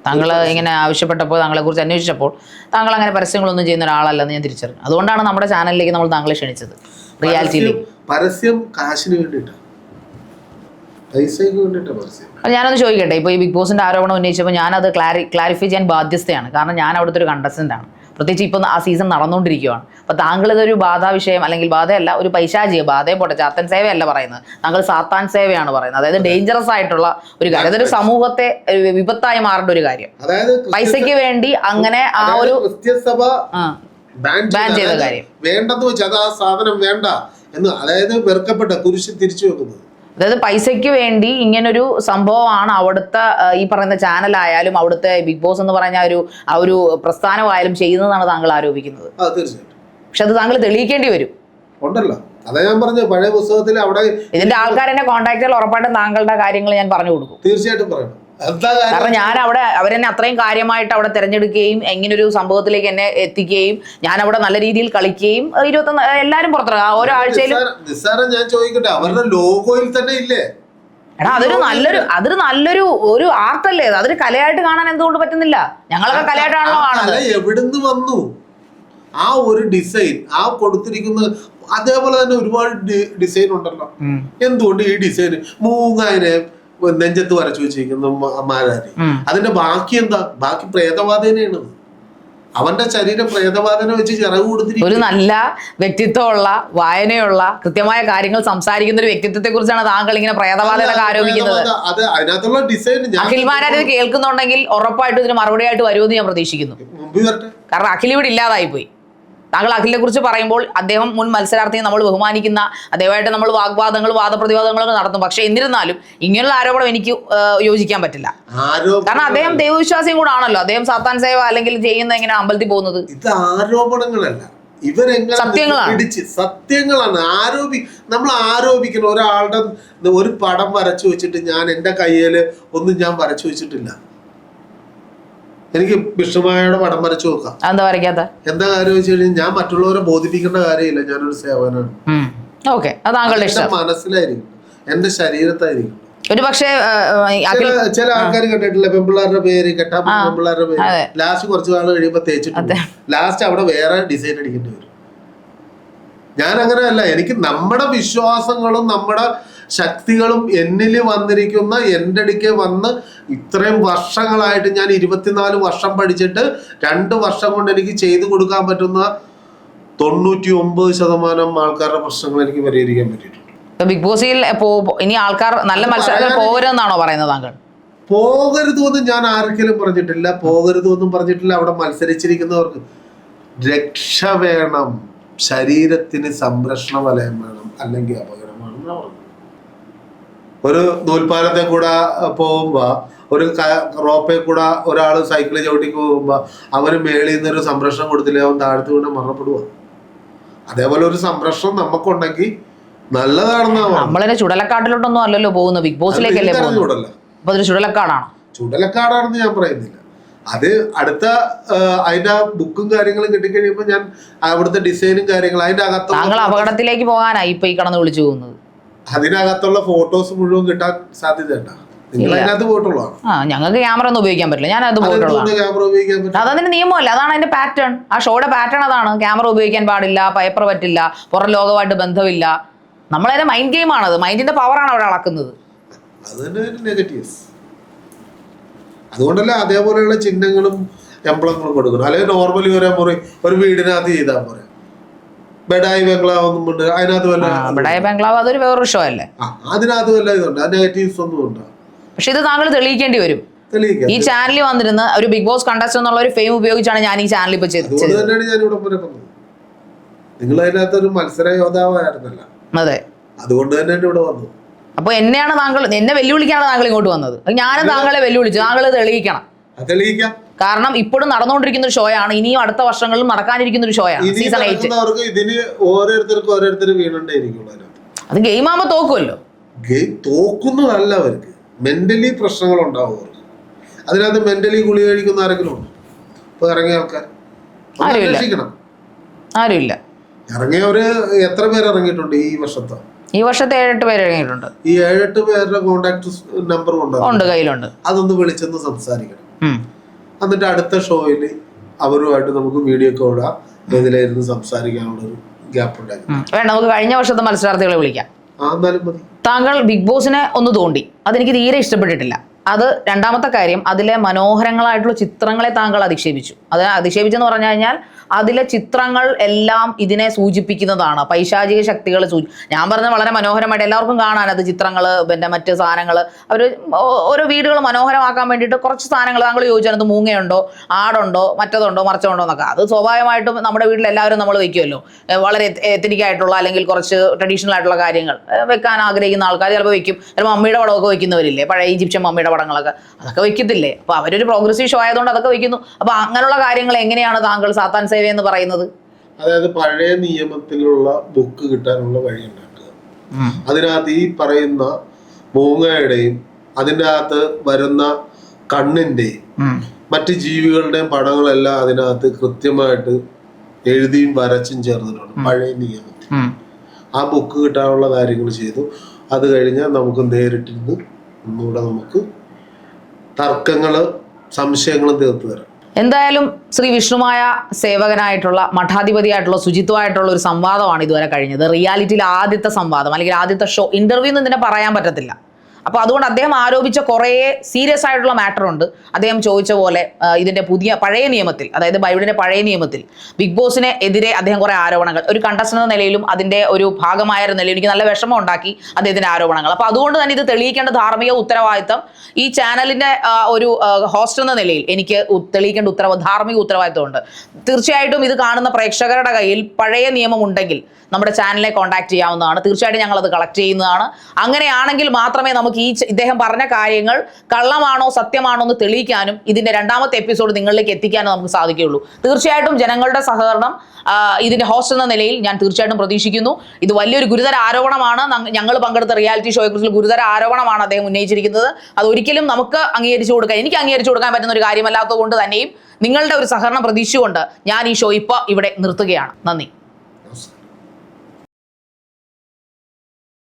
താങ്കൾ ഇങ്ങനെ ആവശ്യപ്പെട്ടപ്പോൾ, താങ്കളെ കുറിച്ച് അന്വേഷിച്ചപ്പോൾ താങ്കൾ അങ്ങനെ പരസ്യങ്ങളൊന്നും ചെയ്യുന്ന ഒരാളല്ലെന്ന് ഞാൻ തിരിച്ചറിഞ്ഞു. അതുകൊണ്ടാണ് നമ്മുടെ ചാനലിലേക്ക് നമ്മൾ താങ്കളെ ക്ഷണിച്ചത്, റിയാലിറ്റിയിലേക്ക്. പരസ്യം കാശിന് വേണ്ടിയിട്ടാണ്, പൈസയ്ക്ക് വേണ്ടിയിട്ടാണ് പരസ്യം. ഞാനൊന്ന് ചോദിക്കട്ടെ, ഇപ്പോൾ ഈ ബിഗ് ബോസിന്റെ ആരോപണം ഉന്നയിച്ചപ്പോൾ ഞാനത് ക്ലാരിഫൈ ചെയ്യാൻ ബാധ്യസ്ഥയാണ്. കാരണം ഞാൻ അവിടുത്തെ ഒരു കണ്ടസ്റ്റന്റ് ആണ്. പ്രത്യേകിച്ച് ഇപ്പം ആ സീസൺ നടന്നുകൊണ്ടിരിക്കുകയാണ്. അപ്പോൾ താങ്കൾ ഇതൊരു ബാധാ വിഷയം, അല്ലെങ്കിൽ ബാധയല്ല, ഒരു പൈശാചിക ബാധയെ പോട്ടെ, ചാത്തൻ സേവയല്ല പറയുന്നത്, താങ്കൾ സാത്താൻ സേവയാണ് പറയുന്നത്. അതായത് ഡേഞ്ചറസ് ആയിട്ടുള്ള ഒരു കാര്യം, അതൊരു സമൂഹത്തെ വിപത്തായി മാറേണ്ട ഒരു കാര്യം. അതായത് പൈസയ്ക്ക് വേണ്ടി അങ്ങനെ ആ ഒരു ക്രിസ്ത്യസഭ ബാൻ ചെയ്ത കാര്യം വേണ്ടെന്ന് വെച്ചാൽ അത് ആ സാധനം വേണ്ട എന്ന്, അതായത് വെറുക്കപ്പെട്ട കുരിശ് തിരിച്ചു വെക്കുന്നത്. അതായത് പൈസയ്ക്ക് വേണ്ടി ഇങ്ങനൊരു സംഭവമാണ് അവിടുത്തെ ഈ പറയുന്ന ചാനലായാലും അവിടുത്തെ ബിഗ് ബോസ് എന്ന് പറഞ്ഞ ആ ഒരു പ്രസ്ഥാനമായാലും ചെയ്യുന്നതാണ് താങ്കൾ ആരോപിക്കുന്നത്. തീർച്ചയായിട്ടും. പക്ഷെ അത് താങ്കൾ തെളിയിക്കേണ്ടി വരും. ഉണ്ടല്ലോ, അതാ ഞാൻ പറഞ്ഞു, പഴയ പുസ്തകത്തിൽ അവിടെ ഇതിന്റെ ആൾക്കാരെന്നെ കോൺടാക്ട് ചെയ്താൽ ഉറപ്പായിട്ടും താങ്കളുടെ കാര്യങ്ങൾ ഞാൻ പറഞ്ഞു കൊടുക്കും. തീർച്ചയായിട്ടും പറയണം. കാരണം ഞാൻ അവിടെ അവരെന്നെ അത്രയും കാര്യമായിട്ട് അവിടെ തിരഞ്ഞെടുക്കുകയും ഇങ്ങനൊരു സംഭവത്തിലേക്ക് എന്നെ എത്തിക്കുകയും ഞാൻ അവിടെ നല്ല രീതിയിൽ കളിക്കുകയും 21 എല്ലാരും പുറത്തിറങ്ങുക ഓരോ ആഴ്ചയിലും. ഞാൻ ചോദിക്കട്ടെ, അവരുടെ ലോഗോയിൽ തന്നെ ഇല്ലേ? എടാ അതൊരു നല്ലൊരു ഒരു ആർട്ടല്ലേ, അതൊരു കലയായിട്ട് കാണാൻ എന്തുകൊണ്ട് പറ്റുന്നില്ല? ഞങ്ങളൊക്കെ കലയായിട്ടാണല്ലോ കാണുന്നത്. എവിടുന്ന് വന്നു ആ ഒരു ഡിസൈൻ? ആ കൊടുത്തിരിക്കുന്ന അതേപോലെ തന്നെ ഒരുപാട് ഡിസൈൻ ഉണ്ടല്ലോ. എന്തുകൊണ്ട് ഈ ഡിസൈൻ മൂങ്ങാനെ നെഞ്ചത്ത് വരച്ചു വെച്ചിരിക്കുന്ന മാരാരി, അതിന്റെ ബാക്കി എന്താ? ബാക്കി പ്രേതവാദനയാണ്. അവന്റെ ശരീരം പ്രേതവാദന വെച്ച് ചിറക് കൊടുത്തിരിക്കും. ഒരു നല്ല വ്യക്തിത്വമുള്ള, വായനയുള്ള, കൃത്യമായ കാര്യങ്ങൾ സംസാരിക്കുന്ന ഒരു വ്യക്തിത്വത്തെ കുറിച്ചാണ് താങ്കൾ ഇങ്ങനെ പ്രേതവാദനൊക്കെ ആരോപിക്കുന്നത്. അത് അതിനകത്തുള്ള ഡിസൈൻ അഖിൽമാരാര് കേൾക്കുന്നുണ്ടെങ്കിൽ ഉറപ്പായിട്ടും ഇതിന് മറുപടി ആയിട്ട് വരുമെന്ന് ഞാൻ പ്രതീക്ഷിക്കുന്നു. കാരണം അഖിൽ ഇവിടെ ഇല്ലാതായി പോയി. താങ്കൾ അഖിലിനെ കുറിച്ച് പറയുമ്പോൾ അദ്ദേഹം മുൻ മത്സരാർത്ഥിയെ നമ്മൾ ബഹുമാനിക്കുന്ന, അദ്ദേഹമായിട്ട് നമ്മൾ വാഗ്വാദങ്ങളും വാദപ്രതിവാദങ്ങളൊക്കെ നടത്തും. പക്ഷെ എന്നിരുന്നാലും ഇങ്ങനെയുള്ള ആരോപണം എനിക്ക് യോജിക്കാൻ പറ്റില്ല. കാരണം അദ്ദേഹം ദൈവവിശ്വാസിയും കൂടെ ആണല്ലോ. അദ്ദേഹം സാത്താൻ സേവ അല്ലെങ്കിൽ ചെയ്യുന്ന എങ്ങനെ അമ്പലത്തിൽ പോകുന്നത്? ഇത് ആരോപണങ്ങളല്ല, ഇവരെങ്ങനെ സത്യങ്ങളാണ്. നമ്മൾ ആരോപിക്കണം. ഒരാളുടെ ഒരു പടം വരച്ചു വെച്ചിട്ട് ഞാൻ എന്റെ കയ്യില് ഒന്നും ഞാൻ വരച്ചു വെച്ചിട്ടില്ല. എനിക്ക് വിഷ്ണുമായയുടെ പടം വരച്ചു നോക്കാം. എന്താ വരയ്ക്കാത്ത? എന്താ കാര്യം വെച്ച് കഴിഞ്ഞാൽ ഞാൻ മറ്റുള്ളവരെ ബോധിപ്പിക്കേണ്ട കാര്യമില്ല. ഞാനൊരു സേവനാണ്. മനസ്സിലായിരിക്കും, എന്റെ ശരീരത്തായിരിക്കും. ഒരു പക്ഷേ ചില ആൾക്കാർ കണ്ടിട്ടില്ല, പെമ്പിള്ളാരുടെ പേര് കെട്ടാൻ പെമ്പിള്ളാരുടെ പേര് ലാസ്റ്റ് കുറച്ചു നാൾ കഴിയുമ്പോ തേച്ചിട്ട് ലാസ്റ്റ് അവിടെ വേറെ ഡിസൈൻ അടിക്കേണ്ടി വരും. ഞാൻ അങ്ങനെയല്ല. എനിക്ക് നമ്മുടെ വിശ്വാസങ്ങളും നമ്മുടെ ശക്തികളും എന്നിൽ വന്നിരിക്കുന്ന, എൻ്റെ അടുക്കെ വന്ന് ഇത്രയും വർഷങ്ങളായിട്ട് ഞാൻ 24 വർഷം പഠിച്ചിട്ട് 2 വർഷം കൊണ്ട് എനിക്ക് ചെയ്തു കൊടുക്കാൻ പറ്റുന്ന 99% ആൾക്കാരുടെ പ്രശ്നങ്ങൾ എനിക്ക് പരിഹരിക്കാൻ പറ്റിയിട്ടുണ്ട്. ബിഗ് ബോസിൽ ഇനി ആൾക്കാർ നല്ല മത്സരം പോകരുതെന്നാണോ പറയുന്നത് താങ്കൾ? പോകരുതെന്നും ഞാൻ ആർക്കെങ്കിലും പറഞ്ഞിട്ടില്ല, പോകരുതെന്നും പറഞ്ഞിട്ടില്ല. അവിടെ മത്സരിച്ചിരിക്കുന്നവർക്ക് രക്ഷ വേണം, ശരീരത്തിന് സംരക്ഷണ വലയം വേണം, അല്ലെങ്കിൽ അപകടമാണെന്ന് പറഞ്ഞു. ഒരു നൂൽപ്പാലത്തെ കൂടെ പോകുമ്പോ, ഒരു റോപ്പേ കൂടെ ഒരാൾ സൈക്കിള് ചവിട്ടി പോകുമ്പോ അവന് മേളിൽ നിന്നൊരു സംരക്ഷണം കൊടുത്തില്ലേ, അവൻ താഴത്ത് വീണ് മരണപ്പെടുക. അതേപോലെ ഒരു സംരക്ഷണം നമുക്കുണ്ടെങ്കിൽ നല്ലതാണെന്നാ. നമ്മളെ ചുടലക്കാട്ടിലോട്ടൊന്നും അല്ലല്ലോ പോകുന്നത്, ബിഗ് ബോസിലേക്കല്ലേ പോകുന്നത്. അപ്പൊ അതൊരു ചുടലക്കാടാണോ? ചുടലക്കാടാണെന്ന് ഞാൻ പറയുന്നില്ല. അത് അടുത്ത അതിന്റെ ബുക്കും കാര്യങ്ങളും കിട്ടിക്കഴിയുമ്പോ ഞാൻ അവിടുത്തെ ഡിസൈനും കാര്യങ്ങളും അതിന്റെ അകത്ത്. താങ്കൾ അപകടത്തിലേക്ക് പോകാനായി ഇപ്പൊ ഈ കടന്ന് വിളിച്ചു പോകുന്നത്. അതിനകത്തുള്ള ഫോട്ടോസ് മുഴുവൻ കിട്ടാൻ സാധ്യതയുണ്ടോ? നിങ്ങൾ അതിനകത്ത് പോയിട്ടുള്ളതാണ്. ഞങ്ങൾക്ക് ക്യാമറ ഒന്നും ഉപയോഗിക്കാൻ പറ്റില്ല. ഞാൻ അത് പോയിട്ടുള്ള അതതിന്റെ നിയമമല്ല, അതാണ് അതിന്റെ പാറ്റേൺ. ആ ഷോയുടെ പാറ്റേൺ അതാണ്. ക്യാമറ ഉപയോഗിക്കാൻ പാടില്ല, പേപ്പർ പറ്റില്ല, പുറം ലോകമായിട്ട് ബന്ധമില്ല. നമ്മളതിന്റെ മൈൻഡ് ഗെയിം ആണത്. മൈൻഡിന്റെ പവറാണ് അവിടെ അളക്കുന്നത്. അതുകൊണ്ടല്ലേ അതേപോലെയുള്ള ചിഹ്നങ്ങളും എംബ്ലങ്ങളും കൊടുക്കണം. അല്ലെങ്കിൽ നോർമലി ഒരു വീടിനകത്ത് ചെയ്താൽ പോരെ. ബെഡായി ബംഗ്ലാവ് ഒന്നും ഉണ്ട് അതിനകത്ത് വല്ല. ബെഡായി ബംഗ്ലാവ് അതൊരു വേറൊരു ഷോ അല്ലേ? അതിനകത്ത് വല്ല ഇതുണ്ട്, നെഗറ്റീവ്സ് ഒന്നും ഉണ്ട്. പക്ഷെ ഇത് താങ്കൾ തെളിയിക്കേണ്ടി വരും. ഈ ചാനലിൽ വന്നിരുന്ന ഒരു ബിഗ് ബോസ് കണ്ടസ്റ്റന്റ് എന്നുള്ള ഒരു ഫെയിം ഉപയോഗിച്ചാണ് ഞാൻ ഈ ചാനൽ ഇപ്പൊ ചെയ്തത്. നിങ്ങൾ അതിനകത്ത് ഒരു മത്സര യോദ്ധാവായിരുന്നല്ല. അതെ, അതുകൊണ്ട് തന്നെ ഇവിടെ വന്നു. അപ്പൊ എന്നെയാണ് താങ്കൾ, എന്നെ വെല്ലുവിളിക്കാണ് താങ്കൾ ഇങ്ങോട്ട് വന്നത്. ഞാനും താങ്കളെ വെല്ലുവിളിച്ചു. താങ്കൾ തെളിയിക്കണം. കാരണം ഇപ്പോഴും നടന്നുകൊണ്ടിരിക്കുന്ന ഒരു ഷോയാണ്, ഇനിയും അടുത്ത വർഷങ്ങളിലും നടക്കാനിരിക്കുന്ന ഒരു ഷോയാണ് സീസൺ 8. അത് ഗെയിം ആകുമ്പോ തോക്കുമല്ലോ. തോക്കുന്നതല്ല, അവർക്ക് മെന്റലി പ്രശ്നങ്ങൾ ഉണ്ടാവും. അവർക്ക് അതിനകത്ത് മെന്റലി ഗുളിക കഴിക്കുന്ന ആരെങ്കിലും ഉണ്ട്? ഇപ്പൊ ഇറങ്ങിയ ആൾക്കാർ ആരുമില്ല. ഇറങ്ങിയവര് എത്ര പേര് ഇറങ്ങിയിട്ടുണ്ട് ഈ വർഷത്തെ? ഈ വർഷത്തെ 7-8 പേര് ഇറങ്ങിയിട്ടുണ്ട്. ഈ 7-8 പേരുടെ കോണ്ടാക്ട് നമ്പർ ഉണ്ട്, കയ്യിലുണ്ട്. അതൊന്ന് വിളിച്ചൊന്ന് സംസാരിക്കണം. എന്നിട്ട് അടുത്ത ഷോയിൽ അവരുമായിട്ട് നമുക്ക് വീഡിയോ കോളാ ഇതിലായിരുന്നു സംസാരിക്കാനുള്ളൊരു ഗ്യാപ്പ് ഉണ്ടായിരുന്നു. വേണ്ട, നമുക്ക് കഴിഞ്ഞ വർഷത്തെ മത്സരാർത്ഥികളെ വിളിക്കാം. എന്നാലും മതി. താങ്കൾ ബിഗ് ബോസിനെ ഒന്ന് തോണ്ടി, അതെനിക്ക് തീരെ ഇഷ്ടപ്പെട്ടിട്ടില്ല. അത് രണ്ടാമത്തെ കാര്യം, അതിലെ മനോഹരങ്ങളായിട്ടുള്ള ചിത്രങ്ങളെ താങ്കൾ അധിക്ഷേപിച്ചു. അത് അധിക്ഷേപിച്ചെന്ന് പറഞ്ഞു കഴിഞ്ഞാൽ അതിലെ ചിത്രങ്ങൾ എല്ലാം ഇതിനെ സൂചിപ്പിക്കുന്നതാണ്, പൈശാചിക ശക്തികൾ ഞാൻ പറഞ്ഞ വളരെ മനോഹരമായിട്ട് എല്ലാവർക്കും കാണാൻ അത് ചിത്രങ്ങൾ, പിന്നെ മറ്റ് സാധനങ്ങൾ, അവർ ഓരോ വീടുകൾ മനോഹരമാക്കാൻ വേണ്ടിയിട്ട് കുറച്ച് സാധനങ്ങൾ താങ്കൾ ചോദിച്ചത് മൂങ്ങയുണ്ടോ, ആടുണ്ടോ, മറ്റതുണ്ടോ, മറിച്ചുണ്ടോ എന്നൊക്കെ. അത് സ്വാഭാവികമായിട്ടും നമ്മുടെ വീട്ടിൽ എല്ലാവരും നമ്മൾ വെക്കുമല്ലോ, വളരെ എത്തനിക് ആയിട്ടുള്ള അല്ലെങ്കിൽ കുറച്ച് ട്രഡീഷണൽ ആയിട്ടുള്ള കാര്യങ്ങൾ വെക്കാൻ ആഗ്രഹിക്കുന്ന ആൾക്കാർ ചിലപ്പോൾ വെക്കും. ചിലപ്പോൾ മമ്മിയുടെ പടമൊക്കെ വെക്കുന്നവരില്ലേ, പഴയ ഈജിപ്ഷ്യൻ മമ്മിയുടെ പടങ്ങളൊക്കെ, അതൊക്കെ വെക്കത്തില്ലേ. അപ്പോൾ അവരൊരു പ്രോഗ്രസീവ് ഷോ ആയതുകൊണ്ട് അതൊക്കെ വെക്കുന്നു. അപ്പോൾ അങ്ങനെയുള്ള കാര്യങ്ങൾ എങ്ങനെയാണ് താങ്കൾ സാത്താൻ സേവ എന്ന് പറയുന്നത്? അതായത് പഴയ നിയമത്തിലുള്ള ബുക്ക് കിട്ടാനുള്ള വഴി ഉണ്ടാക്കുക. അതിനകത്ത് ഈ പറയുന്ന മൂങ്ങയുടെയും അതിൻ്റെ അകത്ത് വരുന്ന കണ്ണിന്റെയും മറ്റ് ജീവികളുടെയും പടങ്ങളെല്ലാം അതിനകത്ത് കൃത്യമായിട്ട് എഴുതിയും വരച്ചും ചേർന്നിട്ടുണ്ട് പഴയ നിയമത്തിൽ. ആ ബുക്ക് കിട്ടാനുള്ള കാര്യങ്ങൾ ചെയ്തു. അത് കഴിഞ്ഞാൽ നമുക്ക് നേരിട്ടിരുന്ന് ഒന്നുകൂടെ നമുക്ക് തർക്കങ്ങള് സംശയങ്ങളും തീർത്തു തരാം. എന്തായാലും ശ്രീ വിഷ്ണുമായ സേവകനായിട്ടുള്ള മഠാധിപതിയായിട്ടുള്ള ശുചിത്വമായിട്ടുള്ള ഒരു സംവാദമാണ് ഇതുവരെ കഴിഞ്ഞത്. റിയാലിറ്റിയിൽ ആദ്യത്തെ സംവാദം അല്ലെങ്കിൽ ആദ്യത്തെ ഷോ, ഇന്റർവ്യൂ എന്ന് ഇതിനെ പറയാൻ പറ്റത്തില്ല. അപ്പോൾ അതുകൊണ്ട് അദ്ദേഹം ആരോപിച്ച കുറേ സീരിയസ് ആയിട്ടുള്ള മാറ്റർ ഉണ്ട്. അദ്ദേഹം ചോദിച്ച പോലെ ഇതിന്റെ പഴയ നിയമത്തിൽ, അതായത് ബൈബിളിന്റെ പഴയ നിയമത്തിൽ ബിഗ് ബോസിനെ എതിരെ അദ്ദേഹം കുറേ ആരോപണങ്ങൾ ഒരു കണ്ടസ്റ്റന്റ് എന്ന നിലയിലും അതിന്റെ ഒരു ഭാഗമായ നിലയിലും എനിക്ക് നല്ല വിഷമം ഉണ്ടാക്കി അദ്ദേഹത്തിന്റെ ആരോപണങ്ങൾ. അപ്പോൾ അതുകൊണ്ട് തന്നെ ഇത് തെളിയിക്കേണ്ട ധാർമ്മിക ഉത്തരവാദിത്തം ഈ ചാനലിന്റെ ഒരു ഹോസ്റ്റ് എന്ന നിലയിൽ എനിക്ക് തെളിയിക്കേണ്ട ധാർമ്മിക ഉത്തരവാദിത്തമുണ്ട്. തീർച്ചയായിട്ടും ഇത് കാണുന്ന പ്രേക്ഷകരുടെ കയ്യിൽ പഴയ നിയമം ഉണ്ടെങ്കിൽ നമ്മുടെ ചാനലിനെ കോൺടാക്ട് ചെയ്യാവുന്നതാണ്. തീർച്ചയായിട്ടും ഞങ്ങളത് കളക്ട് ചെയ്യുന്നതാണ്. അങ്ങനെയാണെങ്കിൽ മാത്രമേ നമുക്ക് ഇദ്ദേഹം പറഞ്ഞ കാര്യങ്ങൾ കള്ളമാണോ സത്യമാണോ എന്ന് തെളിയിക്കാനും ഇതിന്റെ രണ്ടാമത്തെ എപ്പിസോഡ് നിങ്ങളിലേക്ക് എത്തിക്കാനും നമുക്ക് സാധിക്കുകയുള്ളൂ. തീർച്ചയായിട്ടും ജനങ്ങളുടെ സഹകരണം ഇതിന്റെ ഹോസ്റ്റ് എന്ന നിലയിൽ ഞാൻ തീർച്ചയായിട്ടും പ്രതീക്ഷിക്കുന്നു. ഇത് വലിയൊരു ഗുരുതര ആരോപണമാണ്. ഞങ്ങൾ പങ്കെടുത്ത റിയാലിറ്റി ഷോയെക്കുറിച്ചുള്ള ഗുരുതര ആരോപണമാണ് അദ്ദേഹം ഉന്നയിച്ചിരിക്കുന്നത്. അതൊരിക്കലും എനിക്ക് അംഗീകരിച്ചു കൊടുക്കാൻ പറ്റുന്ന ഒരു കാര്യമല്ലാത്തത് കൊണ്ട് തന്നെയും നിങ്ങളുടെ ഒരു സഹകരണം പ്രതീക്ഷിച്ചുകൊണ്ട് ഞാൻ ഈ ഷോ ഇപ്പോൾ ഇവിടെ നിർത്തുകയാണ്. നന്ദി.